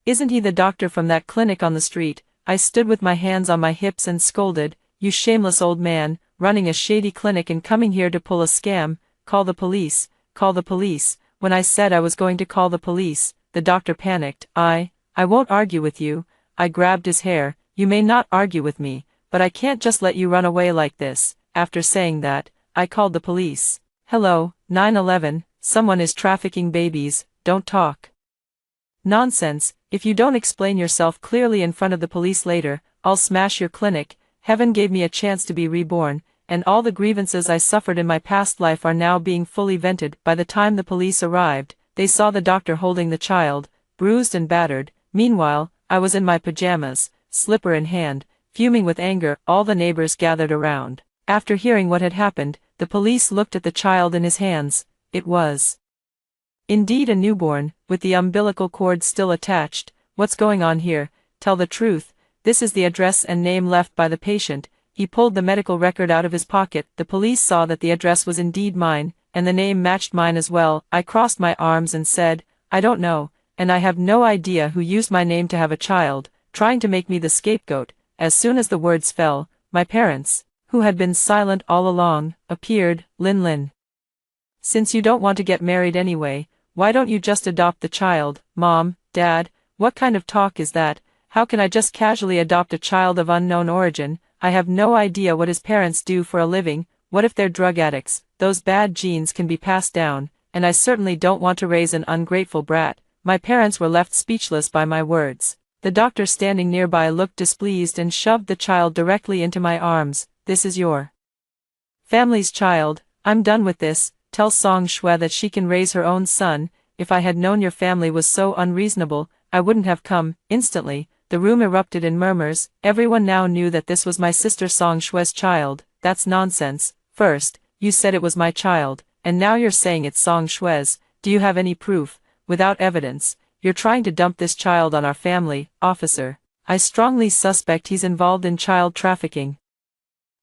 S1: Isn't he the doctor from that clinic on the street? I stood with my hands on my hips and scolded, you shameless old man, running a shady clinic and coming here to pull a scam. Call the police, call the police. When I said I was going to call the police, the doctor panicked. I won't argue with you. I grabbed his hair. You may not argue with me, but I can't just let you run away like this. After saying that, I called the police. Hello, 911, someone is trafficking babies, don't talk. Nonsense, if you don't explain yourself clearly in front of the police later, I'll smash your clinic. Heaven gave me a chance to be reborn, and all the grievances I suffered in my past life are now being fully vented. By the time the police arrived, they saw the doctor holding the child, bruised and battered. Meanwhile, I was in my pajamas, slipper in hand, fuming with anger. All the neighbors gathered around. After hearing what had happened, the police looked at the child in his hands. It was indeed a newborn, with the umbilical cord still attached. What's going on here? Tell the truth. This is the address and name left by the patient. He pulled the medical record out of his pocket. The police saw that the address was indeed mine, and the name matched mine as well. I crossed my arms and said, I don't know, and I have no idea who used my name to have a child, trying to make me the scapegoat. As soon as the words fell, my parents, who had been silent all along, appeared. Lin. Since you don't want to get married anyway, why don't you just adopt the child? Mom, Dad, what kind of talk is that? How can I just casually adopt a child of unknown origin? I have no idea what his parents do for a living. What if they're drug addicts? Those bad genes can be passed down, and I certainly don't want to raise an ungrateful brat. My parents were left speechless by my words. The doctor standing nearby looked displeased and shoved the child directly into my arms. This is your family's child. I'm done with this. Tell Song Shui that she can raise her own son. If I had known your family was so unreasonable, I wouldn't have come. Instantly, the room erupted in murmurs. Everyone now knew that this was my sister Song Shui's child. That's nonsense. First, you said it was my child, and now you're saying it's Song Shui's. Do you have any proof? Without evidence, you're trying to dump this child on our family, officer. I strongly suspect he's involved in child trafficking.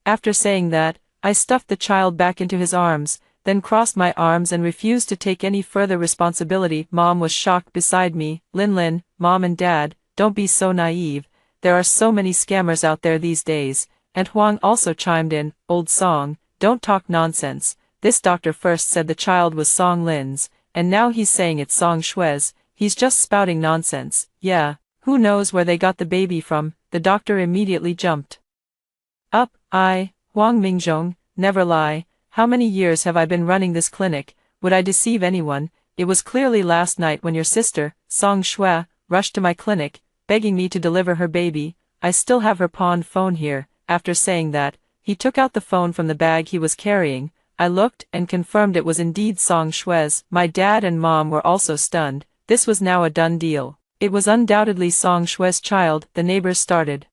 S1: After saying that, I stuffed the child back into his arms, then crossed my arms and refused to take any further responsibility. Mom was shocked beside me. Lin, Mom and Dad, don't be so naive. There are so many scammers out there these days. And Huang also chimed in. Old Song, don't talk nonsense. This doctor first said the child was Song Lin's, and now he's saying it's Song Shui's. He's just spouting nonsense. Yeah, who knows where they got the baby from? The doctor immediately jumped up. Huang Mingzhong, never lie. How many years have I been running this clinic? Would I deceive anyone? It was clearly last night when your sister, Song Shui, rushed to my clinic, begging me to deliver her baby. I still have her pawned phone here. After saying that, he took out the phone from the bag he was carrying. I looked and confirmed it was indeed Song Shui's. My dad and mom were also stunned. This was now a done deal. It was undoubtedly Song Shui's child. The neighbors started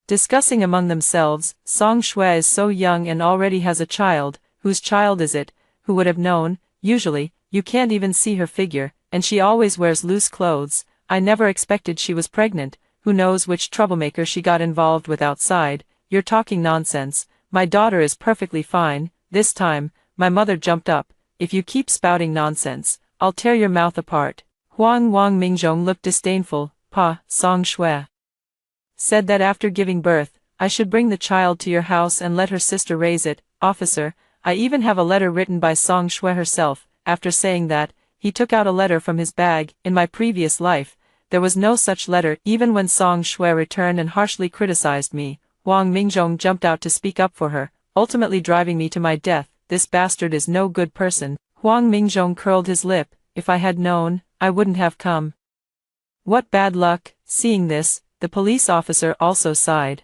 S1: discussing among themselves. Song Shui is so young and already has a child. Whose child is it? Who would have known? Usually, you can't even see her figure, and she always wears loose clothes. I never expected she was pregnant. Who knows which troublemaker she got involved with outside. You're talking nonsense. My daughter is perfectly fine. This time, my mother jumped up. If you keep spouting nonsense, I'll tear your mouth apart. Huang Mingzhong looked disdainful. Pa, Song Shui said that after giving birth, I should bring the child to your house and let her sister raise it. Officer, I even have a letter written by Song Shui herself. After saying that, he took out a letter from his bag. In my previous life, there was no such letter. Even when Song Shui returned and harshly criticized me, Huang Mingzhong jumped out to speak up for her, ultimately driving me to my death. This bastard is no good person. Huang Mingzhong curled his lip. If I had known, I wouldn't have come. What bad luck. Seeing this, the police officer also sighed.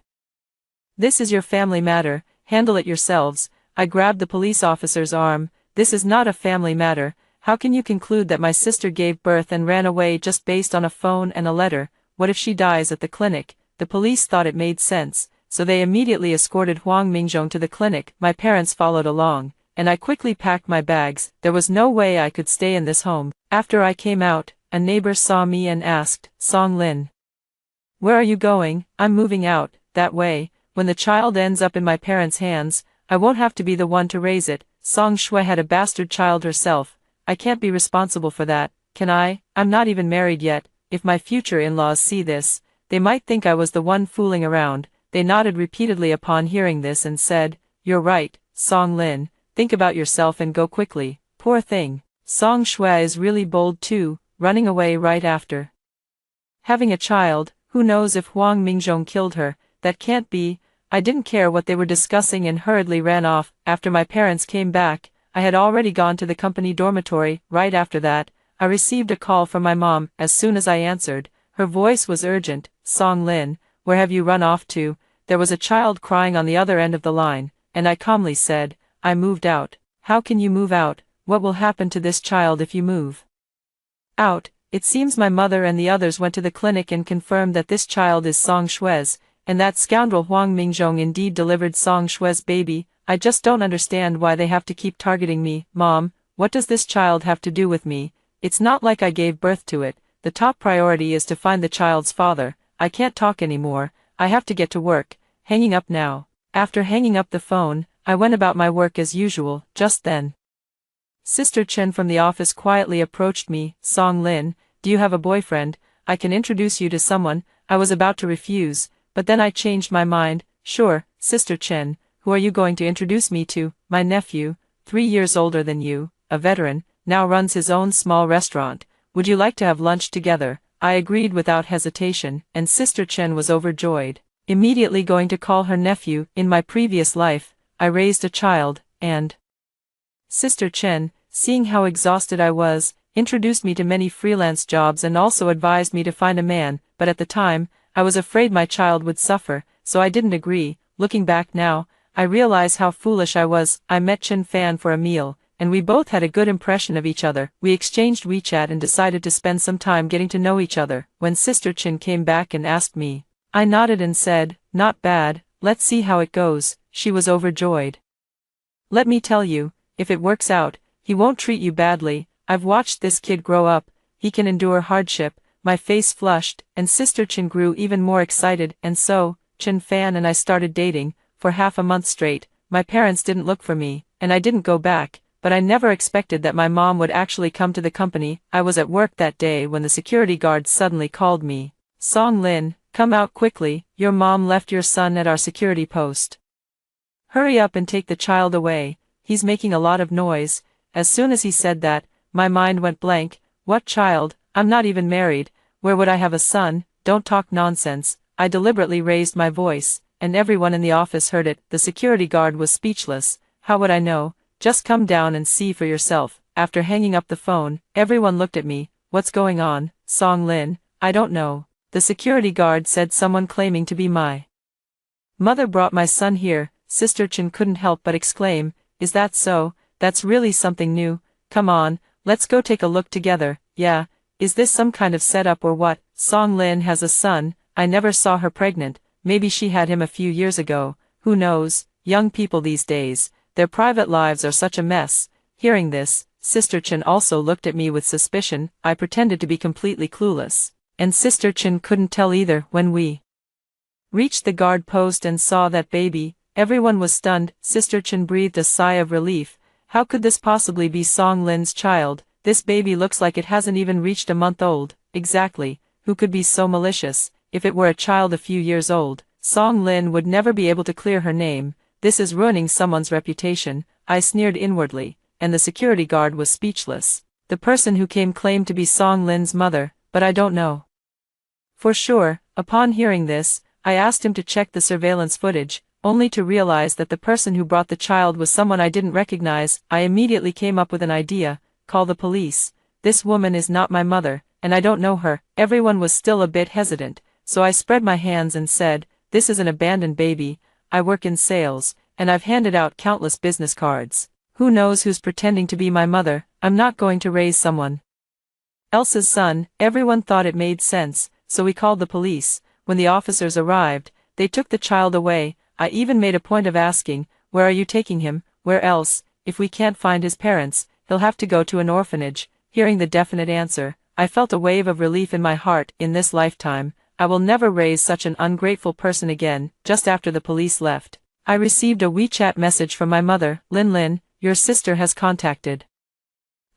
S1: This is your family matter, handle it yourselves. I grabbed the police officer's arm. This is not a family matter. How can you conclude that my sister gave birth and ran away just based on a phone and a letter? What if she dies at the clinic? The police thought it made sense, so they immediately escorted Huang Mingzhong to the clinic. My parents followed along, and I quickly packed my bags. There was no way I could stay in this home. After I came out, a neighbor saw me and asked, Song Lin, Where are you going? I'm moving out, that way, when the child ends up in my parents' hands, I won't have to be the one to raise it. Song Shui had a bastard child herself. I can't be responsible for that, can I? I'm not even married yet. If my future in-laws see this, they might think I was the one fooling around. They nodded repeatedly upon hearing this and said, "You're right, Song Lin, think about yourself and go quickly." Poor thing. Song Shui is really bold too, running away right after having a child. Who knows if Huang Mingzhong killed her? That can't be. I didn't care what they were discussing and hurriedly ran off. After my parents came back, I had already gone to the company dormitory. Right after that, I received a call from my mom. As soon as I answered, her voice was urgent. "Song Lin, where have you run off to?" There was a child crying on the other end of the line, and I calmly said, "I moved out." "How can you move out? What will happen to this child if you move out?" It seems my mother and the others went to the clinic and confirmed that this child is Song Shui's, and that scoundrel Huang Mingzhong indeed delivered Song Shui's baby. I just don't understand why they have to keep targeting me. Mom, what does this child have to do with me? It's not like I gave birth to it. The top priority is to find the child's father. I can't talk anymore. I have to get to work. Hanging up now. After hanging up the phone, I went about my work as usual. Just then, Sister Chen from the office quietly approached me. "Song Lin, do you have a boyfriend? I can introduce you to someone." I was about to refuse, but then I changed my mind. "Sure, Sister Chen, who are you going to introduce me to?" "My nephew, 3 years older than you, a veteran, now runs his own small restaurant. Would you like to have lunch together?" I agreed without hesitation, and Sister Chen was overjoyed. Immediately going to call her nephew. In my previous life, I raised a child, and Sister Chen, seeing how exhausted I was, introduced me to many freelance jobs and also advised me to find a man, but at the time, I was afraid my child would suffer, so I didn't agree. Looking back now, I realize how foolish I was. I met Chen Fan for a meal, and we both had a good impression of each other. We exchanged WeChat and decided to spend some time getting to know each other. When Sister Chen came back and asked me, I nodded and said, "Not bad, let's see how it goes." She was overjoyed. "Let me tell you, if it works out, he won't treat you badly. I've watched this kid grow up. He can endure hardship." My face flushed, and Sister Chen grew even more excited, and so, Chen Fan and I started dating. For half a month straight, my parents didn't look for me, and I didn't go back, but I never expected that my mom would actually come to the company. I was at work that day when the security guard suddenly called me. "Song Lin, come out quickly, your mom left your son at our security post. Hurry up and take the child away, he's making a lot of noise." As soon as he said that, my mind went blank. What child? I'm not even married. Where would I have a son? Don't talk nonsense. I deliberately raised my voice, and everyone in the office heard it. The security guard was speechless. How would I know? Just come down and see for yourself. After hanging up the phone, everyone looked at me. What's going on, Song Lin? I don't know. The security guard said someone claiming to be my mother brought my son here. Sister Chen couldn't help but exclaim, "Is that so? That's really something new. Come on, let's go take a look together." "Yeah, is this some kind of setup or what?" "Song Lin has a son. I never saw her pregnant. Maybe she had him a few years ago. Who knows? Young people these days, their private lives are such a mess." Hearing this, Sister Chen also looked at me with suspicion. I pretended to be completely clueless, and Sister Chen couldn't tell either. When we reached the guard post and saw that baby, everyone was stunned. Sister Chen breathed a sigh of relief. How could this possibly be Song Lin's child? This baby looks like it hasn't even reached a month old. Exactly, who could be so malicious? If it were a child a few years old, Song Lin would never be able to clear her name. This is ruining someone's reputation. I sneered inwardly, and the security guard was speechless. The person who came claimed to be Song Lin's mother, but I don't know for sure. Upon hearing this, I asked him to check the surveillance footage, only to realize that the person who brought the child was someone I didn't recognize. I immediately came up with an idea. Call the police. This woman is not my mother, and I don't know her. Everyone was still a bit hesitant, so I spread my hands and said, "This is an abandoned baby. I work in sales, and I've handed out countless business cards. Who knows who's pretending to be my mother? I'm not going to raise someone else's son." Everyone thought it made sense, so we called the police. When the officers arrived, they took the child away. I even made a point of asking, "Where are you taking him?" "Where else? If we can't find his parents, he'll have to go to an orphanage." Hearing the definite answer, I felt a wave of relief in my heart. In this lifetime, I will never raise such an ungrateful person again. Just after the police left, I received a WeChat message from my mother. Lin, your sister has contacted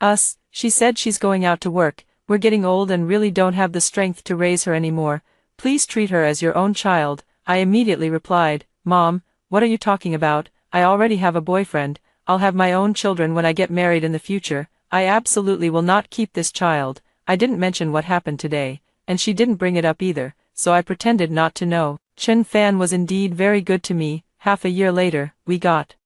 S1: us. She said she's going out to work. We're getting old and really don't have the strength to raise her anymore. Please treat her as your own child. I immediately replied, Mom, what are you talking about? I already have a boyfriend. I'll have my own children when I get married in the future. I absolutely will not keep this child. I didn't mention what happened today, and she didn't bring it up either, so I pretended not to know. Chen Fan was indeed very good to me. Half a year later, we got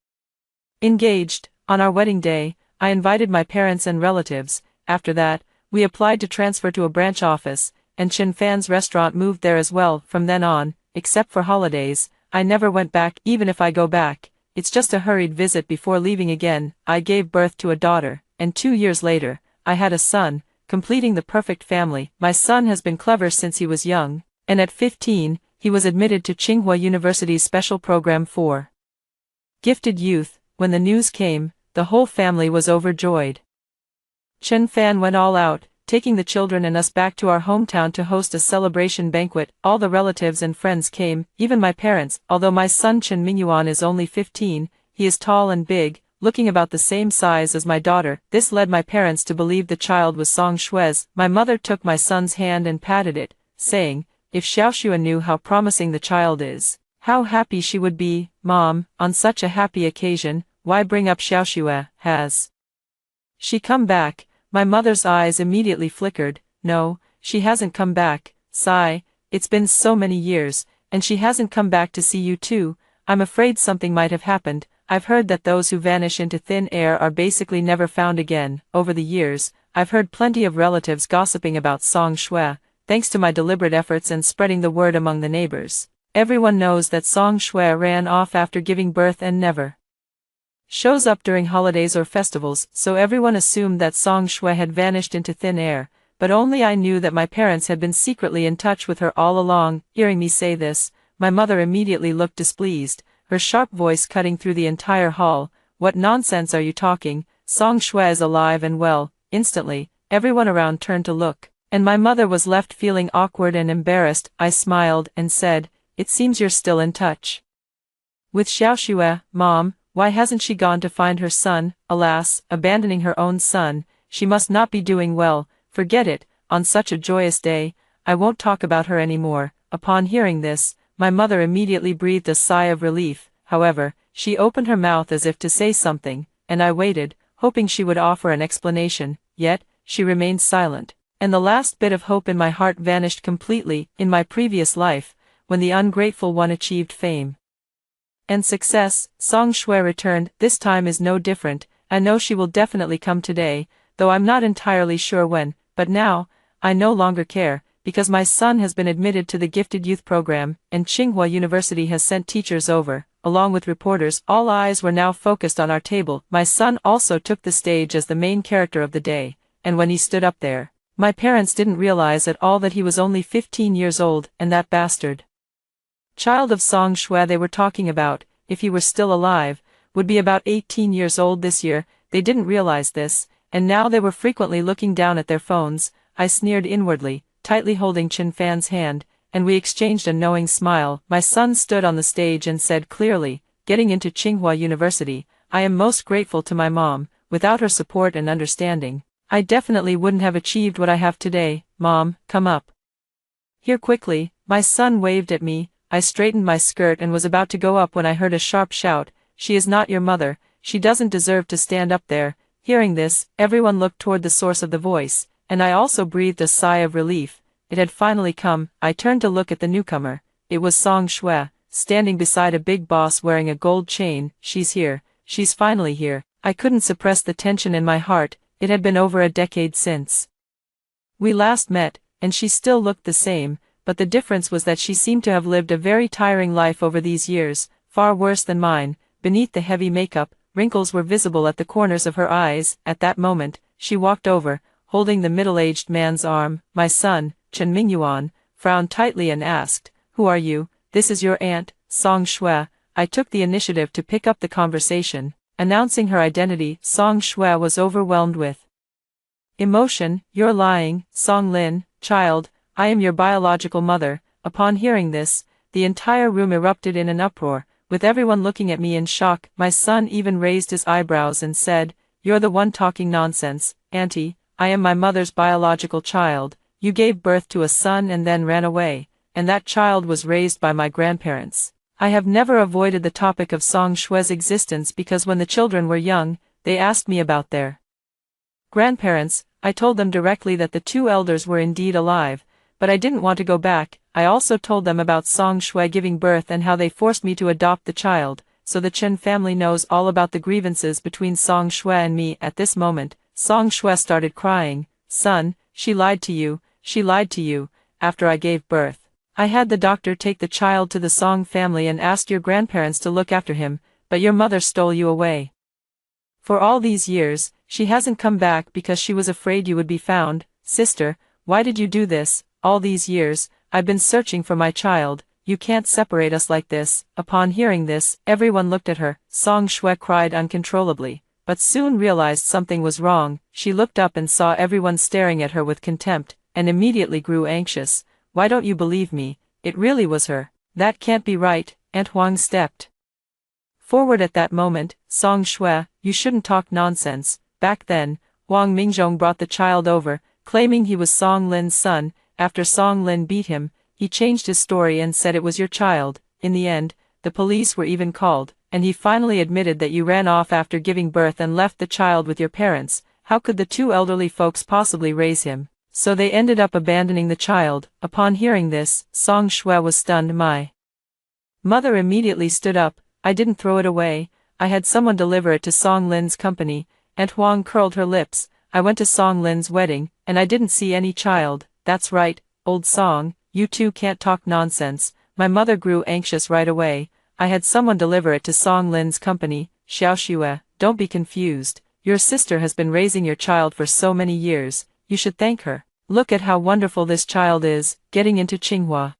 S1: engaged. On our wedding day, I invited my parents and relatives. After that, we applied to transfer to a branch office, and Chen Fan's restaurant moved there as well. From then on, except for holidays, I never went back. Even if I go back, it's just a hurried visit before leaving again. I gave birth to a daughter, and 2 years later, I had a son, completing the perfect family. My son has been clever since he was young, and at 15, he was admitted to Tsinghua University's special program for gifted youth. When the news came, the whole family was overjoyed. Chen Fan went all out, taking the children and us back to our hometown to host a celebration banquet. All the relatives and friends came, even my parents. Although my son Chen Mingyuan is only 15, he is tall and big, looking about the same size as my daughter. This led my parents to believe the child was Song Shue's. My mother took my son's hand and patted it, saying, if Xiaoxua knew how promising the child is, how happy she would be. Mom, on such a happy occasion, why bring up Xiaoxua? Has she come back? My mother's eyes immediately flickered. No, she hasn't come back. Sigh, it's been so many years, and she hasn't come back to see you too. I'm afraid something might have happened. I've heard that those who vanish into thin air are basically never found again. Over the years, I've heard plenty of relatives gossiping about Song Shue. Thanks to my deliberate efforts and spreading the word among the neighbors, everyone knows that Song Shue ran off after giving birth and never shows up during holidays or festivals, so everyone assumed that Song Shue had vanished into thin air, but only I knew that my parents had been secretly in touch with her all along. Hearing me say this, my mother immediately looked displeased, her sharp voice cutting through the entire hall. What nonsense are you talking? Song Shue is alive and well. Instantly, everyone around turned to look, and my mother was left feeling awkward and embarrassed. I smiled and said, it seems you're still in touch with Xiaoxue, Mom. Why hasn't she gone to find her son? Alas, abandoning her own son, she must not be doing well. Forget it, on such a joyous day, I won't talk about her anymore. Upon hearing this, my mother immediately breathed a sigh of relief. However, she opened her mouth as if to say something, and I waited, hoping she would offer an explanation, yet, she remained silent, and the last bit of hope in my heart vanished completely. In my previous life, when the ungrateful one achieved fame and success, Song Shue returned. This time is no different. I know she will definitely come today, though I'm not entirely sure when. But now, I no longer care, because my son has been admitted to the Gifted Youth Program, and Tsinghua University has sent teachers over, along with reporters. All eyes were now focused on our table. My son also took the stage as the main character of the day, and when he stood up there, my parents didn't realize at all that he was only 15 years old, and that bastard child of Song Shue they were talking about, if he were still alive, would be about 18 years old this year. They didn't realize this, and now they were frequently looking down at their phones. I sneered inwardly, tightly holding Chen Fan's hand, and we exchanged a knowing smile. My son stood on the stage and said clearly, getting into Tsinghua University, I am most grateful to my mom. Without her support and understanding, I definitely wouldn't have achieved what I have today. Mom, come up here quickly. My son waved at me. I straightened my skirt and was about to go up when I heard a sharp shout, she is not your mother, she doesn't deserve to stand up there. Hearing this, everyone looked toward the source of the voice, and I also breathed a sigh of relief. It had finally come. I turned to look at the newcomer. It was Song Shue, standing beside a big boss wearing a gold chain. She's here, she's finally here. I couldn't suppress the tension in my heart. It had been over a decade since we last met, and she still looked the same. But the difference was that she seemed to have lived a very tiring life over these years, far worse than mine. Beneath the heavy makeup, wrinkles were visible at the corners of her eyes. At that moment, she walked over, holding the middle-aged man's arm. My son, Chen Mingyuan, frowned tightly and asked, who are you? This is your aunt, Song Shue. I took the initiative to pick up the conversation, announcing her identity. Song Shue was overwhelmed with emotion. You're lying, Song Lin, child. I am your biological mother." Upon hearing this, the entire room erupted in an uproar, with everyone looking at me in shock. My son even raised his eyebrows and said, "You're the one talking nonsense, Auntie. I am my mother's biological child. You gave birth to a son and then ran away, and that child was raised by my grandparents." I have never avoided the topic of Song Shue's existence because when the children were young, they asked me about their grandparents. I told them directly that the two elders were indeed alive, but I didn't want to go back. I also told them about Song Shui giving birth and how they forced me to adopt the child, so the Chen family knows all about the grievances between Song Shui and me. At this moment, Song Shui started crying. "Son, she lied to you, after I gave birth. I had the doctor take the child to the Song family and asked your grandparents to look after him, but your mother stole you away. For all these years, she hasn't come back because she was afraid you would be found. Sister, why did you do this? All these years, I've been searching for my child. You can't separate us like this." Upon hearing this, everyone looked at her. Song Shui cried uncontrollably, but soon realized something was wrong. She looked up and saw everyone staring at her with contempt, and immediately grew anxious. "Why don't you believe me? It really was her." "That can't be right." Aunt Huang stepped forward at that moment. "Song Shui, you shouldn't talk nonsense. Back then, Wang Mingzhong brought the child over, claiming he was Song Lin's son. After Song Lin beat him, he changed his story and said it was your child. In the end, the police were even called, and he finally admitted that you ran off after giving birth and left the child with your parents. How could the two elderly folks possibly raise him? So they ended up abandoning the child." Upon hearing this, Song Shui was stunned. My mother immediately stood up. "I didn't throw it away. I had someone deliver it to Song Lin's company." Aunt Huang curled her lips. "I went to Song Lin's wedding, and I didn't see any child." "That's right, old Song, you two can't talk nonsense." My mother grew anxious right away. "I had someone deliver it to Song Lin's company." "Xiao Xue, don't be confused. Your sister has been raising your child for so many years. You should thank her. Look at how wonderful this child is, getting into Tsinghua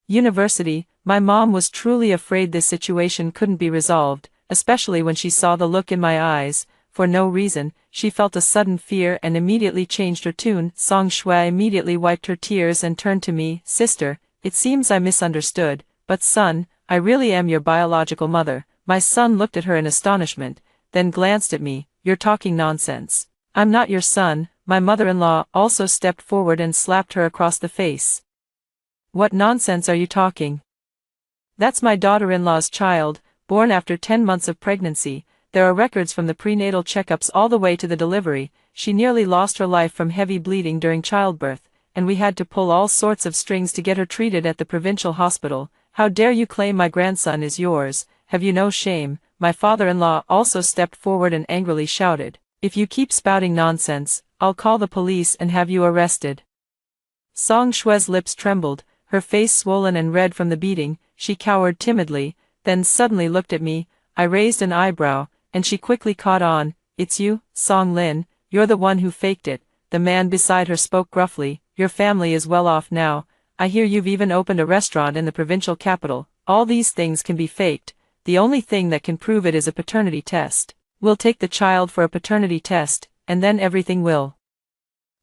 S1: University." My mom was truly afraid this situation couldn't be resolved, especially when she saw the look in my eyes. For no reason, she felt a sudden fear and immediately changed her tune. Song Shui immediately wiped her tears and turned to me. "Sister, it seems I misunderstood, but son, I really am your biological mother." My son looked at her in astonishment, then glanced at me. "You're talking nonsense. I'm not your son." My mother-in-law also stepped forward and slapped her across the face. "What nonsense are you talking? That's my daughter-in-law's child, born after 10 months of pregnancy. There are records from the prenatal checkups all the way to the delivery. She nearly lost her life from heavy bleeding during childbirth, and we had to pull all sorts of strings to get her treated at the provincial hospital. How dare you claim my grandson is yours? Have you no shame?" My father-in-law also stepped forward and angrily shouted, "If you keep spouting nonsense, I'll call the police and have you arrested." Song Shui's lips trembled, her face swollen and red from the beating. She cowered timidly, then suddenly looked at me. I raised an eyebrow, and she quickly caught on. "It's you, Song Lin, you're the one who faked it." The man beside her spoke gruffly. "Your family is well off now. I hear you've even opened a restaurant in the provincial capital. All these things can be faked. The only thing that can prove it is a paternity test. We'll take the child for a paternity test, and then everything will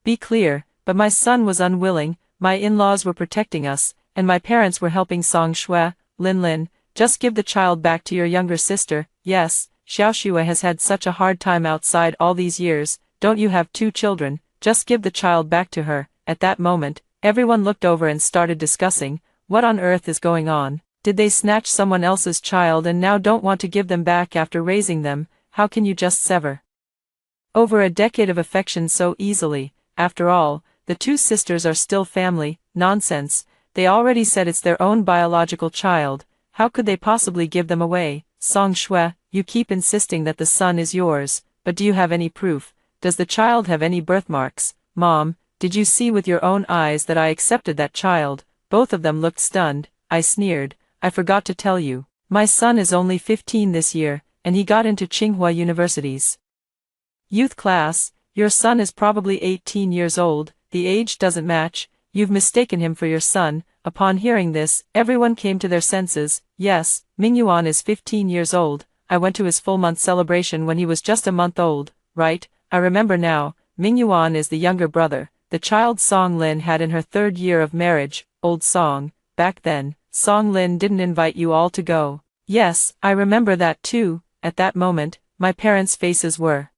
S1: be clear." But my son was unwilling. My in-laws were protecting us, and my parents were helping Song Shui. Lin, just give the child back to your younger sister." "Yes, Xiao Xue has had such a hard time outside all these years. Don't you have 2 children? Just give the child back to her." At that moment, everyone looked over and started discussing, what on earth is going on? Did they snatch someone else's child and now don't want to give them back after raising them? How can you just sever over a decade of affection so easily? After all, the 2 sisters are still family. Nonsense. They already said it's their own biological child. How could they possibly give them away? Song Shui, you keep insisting that the son is yours, but do you have any proof? Does the child have any birthmarks? Mom, did you see with your own eyes that I accepted that child? Both of them looked stunned. I sneered. "I forgot to tell you. My son is only 15 this year, and he got into Tsinghua University's youth class. Your son is probably 18 years old. The age doesn't match. You've mistaken him for your son." Upon hearing this, everyone came to their senses. "Yes, Mingyuan is 15 years old. I went to his full-month celebration when he was just a month old." "Right, I remember now. Mingyuan is the younger brother. the child Song Lin had in her 3rd year of marriage. Old song. Back then, Song Lin didn't invite you all to go. Yes, I remember that too. At that moment, my parents' faces were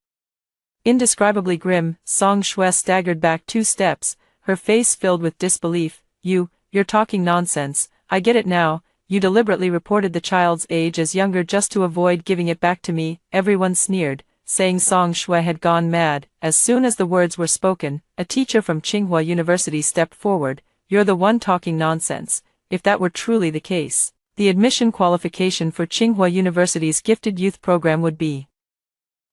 S1: indescribably grim. Song Shui staggered back 2 steps, her face filled with disbelief. You're talking nonsense. I get it now. You deliberately reported the child's age as younger just to avoid giving it back to me. Everyone sneered, saying Song Shui had gone mad. As soon as the words were spoken, a teacher from Tsinghua University stepped forward. You're the one talking nonsense. If that were truly the case, the admission qualification for Tsinghua University's gifted youth program would be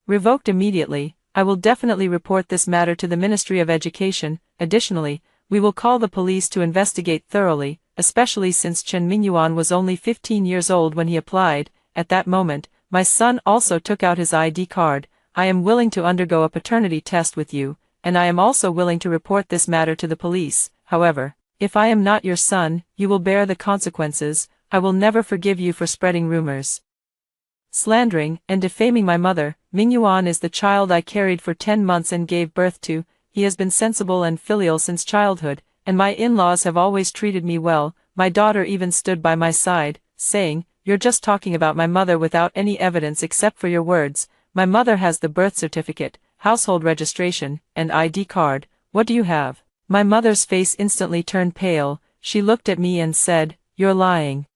S1: revoked immediately. I will definitely report this matter to the Ministry of Education. Additionally, we will call the police to investigate thoroughly, especially since Chen Mingyuan was only 15 years old when he applied. At that moment, my son also took out his ID card. I am willing to undergo a paternity test with you, and I am also willing to report this matter to the police. However, if I am not your son, you will bear the consequences. I will never forgive you for spreading rumors, slandering, and defaming my mother. Mingyuan is the child I carried for 10 months and gave birth to. He has been sensible and filial since childhood, and my in-laws have always treated me well. My daughter even stood by my side, saying, "You're just talking about my mother without any evidence except for your words." My mother has the birth certificate, household registration, and ID card. What do you have? My mother's face instantly turned pale. She looked at me and said, "You're lying.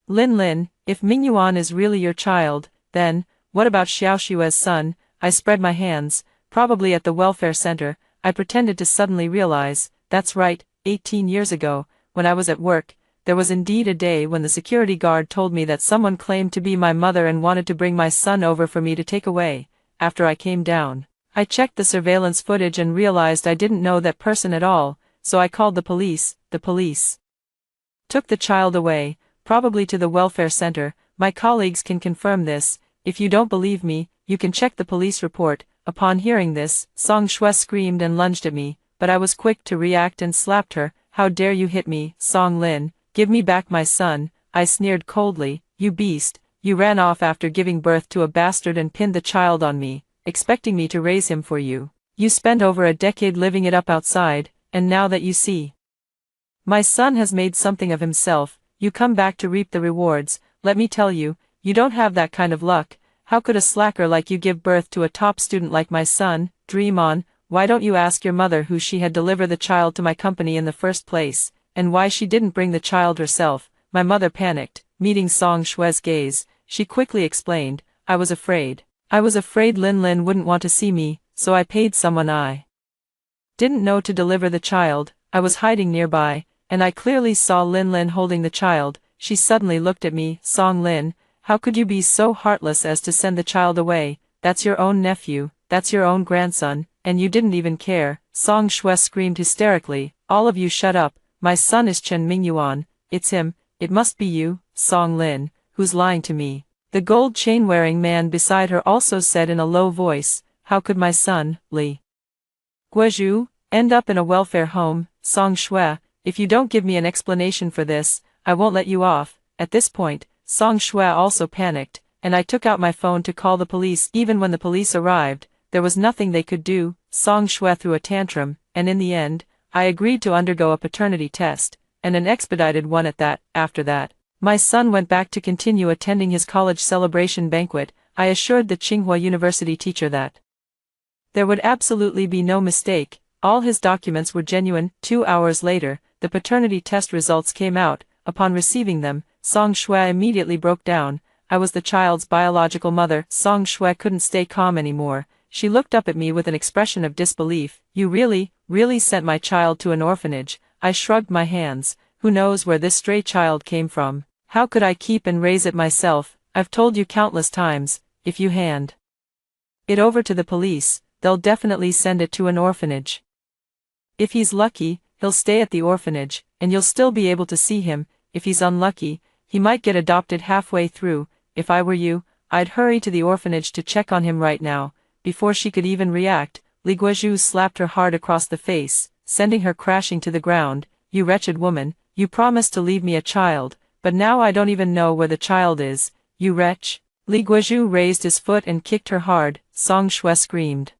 S1: Lin, if Mingyuan is really your child, then, what about Xiaoshua's son?" I spread my hands. Probably at the welfare center. I pretended to suddenly realize, that's right, 18 years ago, when I was at work, there was indeed a day when the security guard told me that someone claimed to be my mother and wanted to bring my son over for me to take away. After I came down, I checked the surveillance footage and realized I didn't know that person at all, so I called the police. The police took the child away, probably to the welfare center. My colleagues can confirm this. If you don't believe me, you can check the police report. Upon hearing this, Song Shui screamed and lunged at me, but I was quick to react and slapped her. "How dare you hit me, Song Lin? Give me back my son," I sneered coldly. "You beast, you ran off after giving birth to a bastard and pinned the child on me, expecting me to raise him for you. You spent over a decade living it up outside, and now that you see my son has made something of himself, you come back to reap the rewards. Let me tell you, you don't have that kind of luck. How could a slacker like you give birth to a top student like my son? Dream on. Why don't you ask your mother who she had delivered the child to my company in the first place, and why she didn't bring the child herself?" My mother panicked, meeting Song Shui's gaze. She quickly explained, "I was afraid. I was afraid Lin wouldn't want to see me, so I paid someone I didn't know to deliver the child. I was hiding nearby, and I clearly saw Lin holding the child." She suddenly looked at me. "Song Lin, how could you be so heartless as to send the child away? That's your own nephew, that's your own grandson, and you didn't even care." Song Shui screamed hysterically, "All of you shut up. My son is Chen Mingyuan. It's him. It must be you, Song Lin, who's lying to me." The gold chain-wearing man beside her also said in a low voice, "How could my son, Li Guozhu, end up in a welfare home? Song Shui, if you don't give me an explanation for this, I won't let you off." At this point, Song Shui also panicked, and I took out my phone to call the police. Even when the police arrived, there was nothing they could do. Song Shui threw a tantrum, and in the end, I agreed to undergo a paternity test, and an expedited one at that. After that, my son went back to continue attending his college celebration banquet. I assured the Tsinghua University teacher that there would absolutely be no mistake. All his documents were genuine. 2 hours later, the paternity test results came out. Upon receiving them, Song Shui immediately broke down. I was the child's biological mother. Song Shui couldn't stay calm anymore. She looked up at me with an expression of disbelief. "You really sent my child to an orphanage?" I shrugged my hands. Who knows where this stray child came from? How could I keep and raise it myself? I've told you countless times, if you hand it over to the police, they'll definitely send it to an orphanage. If he's lucky, he'll stay at the orphanage, and you'll still be able to see him. If he's unlucky, he might get adopted halfway through. If I were you, I'd hurry to the orphanage to check on him right now." Before she could even react, Li Guozhu slapped her hard across the face, sending her crashing to the ground. "You wretched woman, you promised to leave me a child, but now I don't even know where the child is, you wretch." Li Guozhu raised his foot and kicked her hard. Song Shui screamed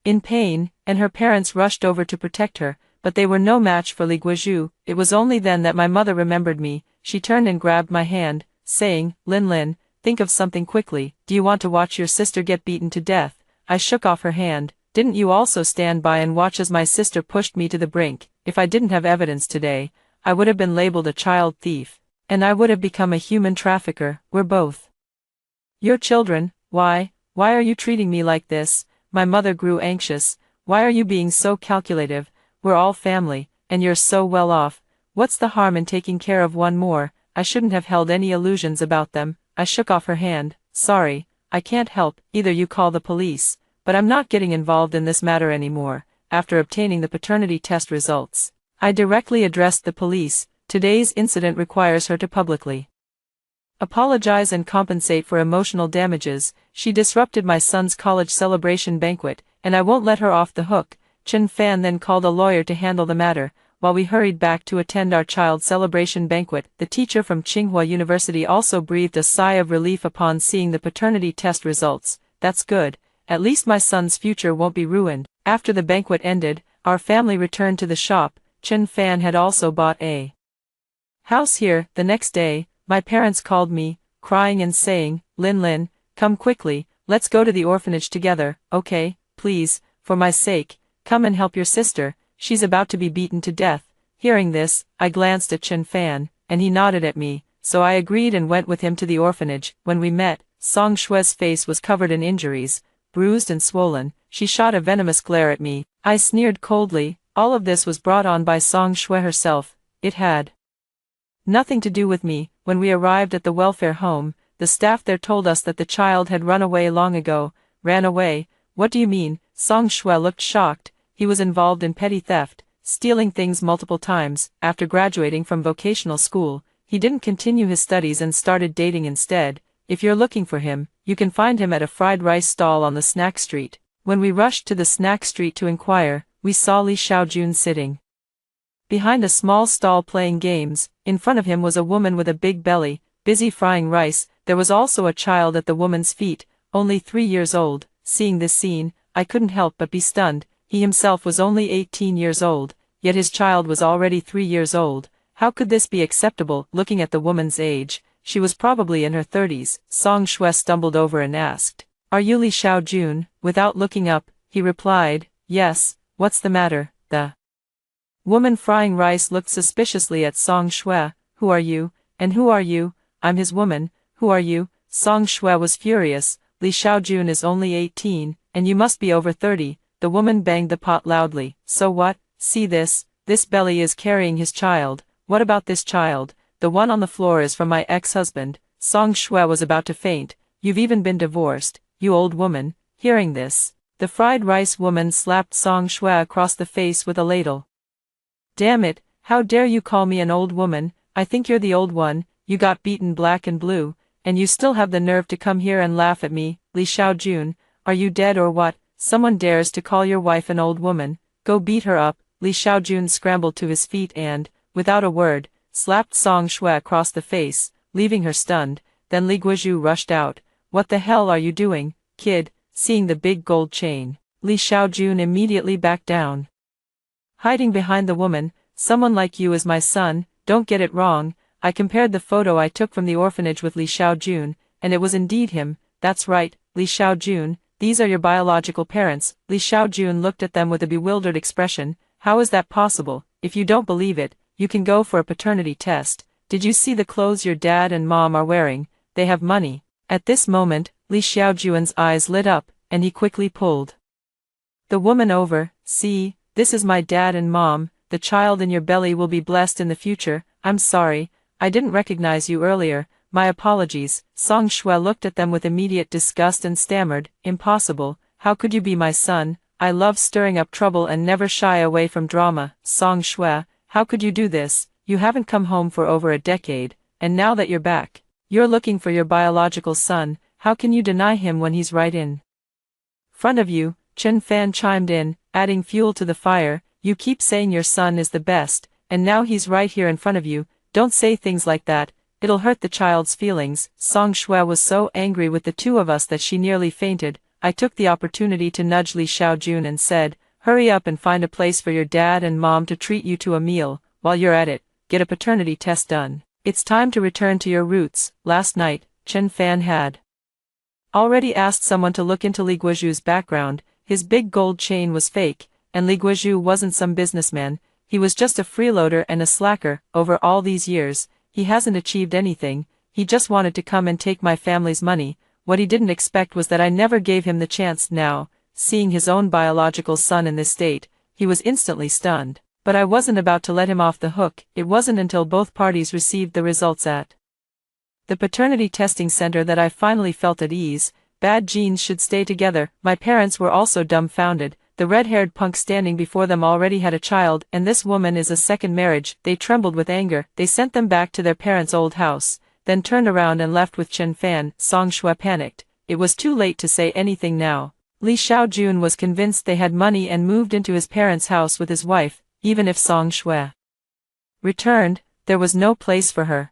S1: in pain. and her parents rushed over to protect her, but they were no match for Li Guizhu. It was only then that my mother remembered me. She turned and grabbed my hand, saying, Lin Lin, think of something quickly. Do you want to watch your sister get beaten to death? I shook off her hand. Didn't you also stand by and watch as my sister pushed me to the brink? If I didn't have evidence today, I would have been labeled a child thief, and I would have become a human trafficker. We're both your children. Why are you treating me like this? My mother grew anxious. Why are you being so calculative? We're all family, and you're so well off. What's the harm in taking care of one more? I shouldn't have held any illusions about them. I shook off her hand. Sorry, I can't help. Either you call the police, but I'm not getting involved in this matter anymore. After obtaining the paternity test results, I directly addressed the police. Today's incident requires her to publicly apologize and compensate for emotional damages. She disrupted my son's college celebration banquet, and I won't let her off the hook. Chen Fan then called a lawyer to handle the matter. While we hurried back to attend our child's celebration banquet, the teacher from Tsinghua University also breathed a sigh of relief upon seeing the paternity test results. That's good. At least my son's future won't be ruined. After the banquet ended, our family returned to the shop. Chen Fan had also bought a house here. The next day, my parents called me, crying and saying, Lin Lin, come quickly, let's go to the orphanage together. Okay, please, for my sake, come and help your sister. She's about to be beaten to death. Hearing this, I glanced at Chen Fan, and he nodded at me, so I agreed and went with him to the orphanage. When we met, Song Shue's face was covered in injuries, bruised and swollen. She shot a venomous glare at me. I sneered coldly. All of this was brought on by Song Shue herself. It had nothing to do with me. When we arrived at the welfare home, the staff there told us that the child had run away long ago. Ran away? What do you mean? Song Shue looked shocked. He was involved in petty theft, stealing things multiple times. After graduating from vocational school, he didn't continue his studies and started dating instead. If you're looking for him, you can find him at a fried rice stall on the snack street. When we rushed to the snack street to inquire, we saw Li Xiaojun sitting behind a small stall playing games. In front of him was a woman with a big belly, busy frying rice. There was also a child at the woman's feet, only 3 years old. Seeing this scene, I couldn't help but be stunned. He himself was only 18 years old, yet his child was already 3 years old. How could this be acceptable? Looking at the woman's age, she was probably in her 30s. Song Shue stumbled over and asked, Are you Li Xiaojun? Without looking up, he replied, Yes. What's the matter? The woman frying rice looked suspiciously at Song Shue. Who are you? And who are you? I'm his woman. Who are you? Song Shue was furious. Li Xiaojun is only 18, and you must be over 30. The woman banged the pot loudly. So what? See this? This belly is carrying his child. What about this child? The one on the floor is from my ex-husband. Song Shue was about to faint. You've even been divorced, you old woman. Hearing this, the fried rice woman slapped Song Shue across the face with a ladle. Damn it, how dare you call me an old woman? I think you're the old one. You got beaten black and blue, and you still have the nerve to come here and laugh at me. Li Xiaojun, are you dead or what? Someone dares to call your wife an old woman. Go beat her up. Li Xiaojun scrambled to his feet and, without a word, slapped Song Shue across the face, leaving her stunned. Then Li Guizhu rushed out. What the hell are you doing, kid? Seeing the big gold chain, Li Xiaojun immediately backed down, hiding behind the woman. Someone like you is my son. Don't get it wrong. I compared the photo I took from the orphanage with Li Xiaojun, and it was indeed him. That's right, Li Xiaojun. These are your biological parents. Li Xiaojun looked at them with a bewildered expression. How is that possible? If you don't believe it, you can go for a paternity test. Did you see the clothes your dad and mom are wearing? They have money. At this moment, Li Xiaojun's eyes lit up, and he quickly pulled the woman over. See, this is my dad and mom. The child in your belly will be blessed in the future. I'm sorry, I didn't recognize you earlier. My apologies. Song Shue looked at them with immediate disgust and stammered, Impossible. How could you be my son? I love stirring up trouble and never shy away from drama. Song Shue, how could you do this? You haven't come home for over a decade, and now that you're back, you're looking for your biological son. How can you deny him when he's right in front of you? Chen Fan chimed in, adding fuel to the fire. You keep saying your son is the best, and now he's right here in front of you. Don't say things like that. It'll hurt the child's feelings. Song Shue was so angry with the two of us that she nearly fainted. I took the opportunity to nudge Li Xiaojun and said, Hurry up and find a place for your dad and mom to treat you to a meal. While you're at it, get a paternity test done. It's time to return to your roots. Last night, Chen Fan had already asked someone to look into Li Guozhu's background. His big gold chain was fake, and Li Guozhu wasn't some businessman. He was just a freeloader and a slacker. Over all these years, he hasn't achieved anything. He just wanted to come and take my family's money. What he didn't expect was that I never gave him the chance. Now, seeing his own biological son in this state, he was instantly stunned. But I wasn't about to let him off the hook. It wasn't until both parties received the results at the paternity testing center that I finally felt at ease. Bad genes should stay together. My parents were also dumbfounded. The red-haired punk standing before them already had a child, and this woman is a second marriage. They trembled with anger. They sent them back to their parents' old house, then turned around and left with Chen Fan. Song Shui panicked. It was too late to say anything now. Li Xiaojun was convinced they had money and moved into his parents' house with his wife. Even if Song Shui returned, there was no place for her.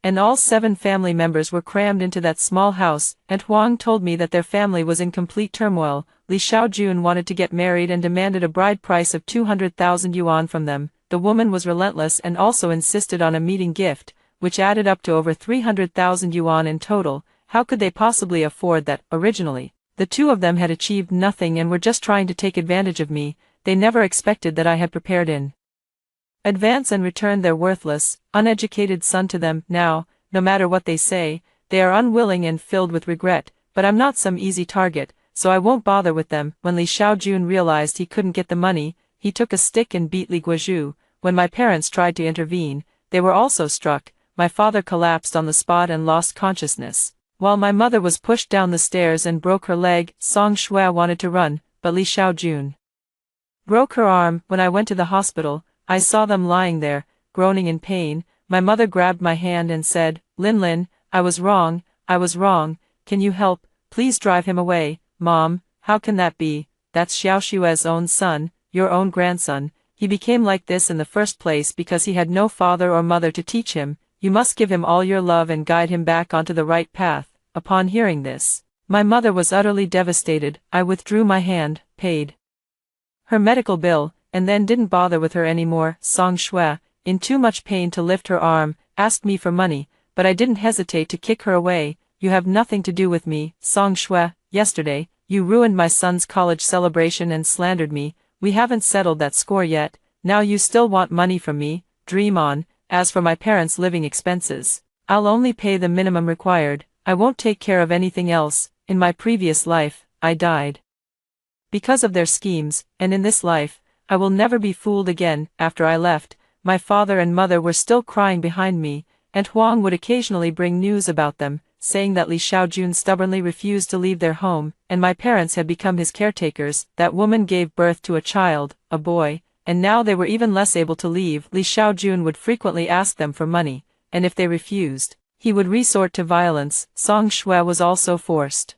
S1: And all 7 family members were crammed into that small house, and Huang told me that their family was in complete turmoil. Li Xiaojun wanted to get married and demanded a bride price of 200,000 yuan from them. The woman was relentless and also insisted on a meeting gift, which added up to over 300,000 yuan in total. How could they possibly afford that? Originally, the two of them had achieved nothing and were just trying to take advantage of me. They never expected that I had prepared in advance and returned their worthless, uneducated son to them. Now, no matter what they say, they are unwilling and filled with regret, but I'm not some easy target, so I won't bother with them. When Li Xiaojun realized he couldn't get the money, he took a stick and beat Li Guozhu. When my parents tried to intervene, they were also struck. My father collapsed on the spot and lost consciousness, while my mother was pushed down the stairs and broke her leg. Song Shui wanted to run, but Li Xiaojun broke her arm. When I went to the hospital, I saw them lying there, groaning in pain. My mother grabbed my hand and said, Lin, I was wrong, can you help? Please drive him away. Mom, how can that be? That's Xiao Xue's own son, your own grandson. He became like this in the first place because he had no father or mother to teach him. You must give him all your love and guide him back onto the right path. Upon hearing this, my mother was utterly devastated. I withdrew my hand, paid her medical bill, and then didn't bother with her anymore. Song Shui, in too much pain to lift her arm, asked me for money, but I didn't hesitate to kick her away. You have nothing to do with me. Song Shui, yesterday, you ruined my son's college celebration and slandered me. We haven't settled that score yet. Now you still want money from me. Dream on. As for my parents' living expenses, I'll only pay the minimum required. I won't take care of anything else. In my previous life, I died because of their schemes, and in this life, I will never be fooled again. After I left, my father and mother were still crying behind me, and Huang would occasionally bring news about them, saying that Li Xiaojun stubbornly refused to leave their home, and my parents had become his caretakers. That woman gave birth to a child, a boy, and now they were even less able to leave. Li Xiaojun would frequently ask them for money, and if they refused, he would resort to violence. Song Shui was also forced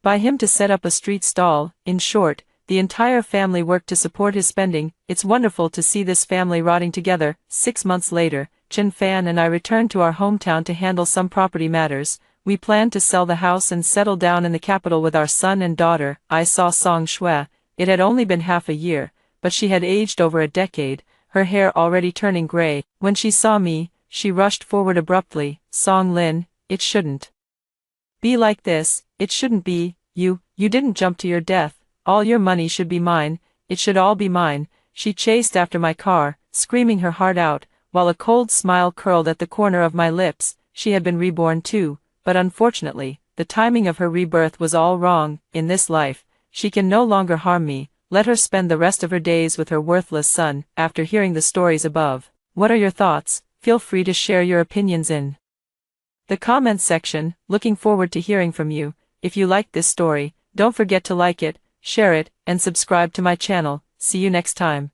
S1: by him to set up a street stall. In short, the entire family worked to support his spending. It's wonderful to see this family rotting together. 6 months later, Chen Fan and I returned to our hometown to handle some property matters. We planned to sell the house and settle down in the capital with our son and daughter. I saw Song Shui. It had only been half a year, but she had aged over a decade, her hair already turning gray. When she saw me, she rushed forward abruptly. Song Lin, it shouldn't be like this. It shouldn't be. You didn't jump to your death. All your money should be mine. It should all be mine. She chased after my car, screaming her heart out, while a cold smile curled at the corner of my lips. She had been reborn too, but unfortunately, the timing of her rebirth was all wrong. In this life, she can no longer harm me. Let her spend the rest of her days with her worthless son. After hearing the stories above, what are your thoughts? Feel free to share your opinions in the comments section. Looking forward to hearing from you. If you liked this story, don't forget to like it, share it, and subscribe to my channel. See you next time.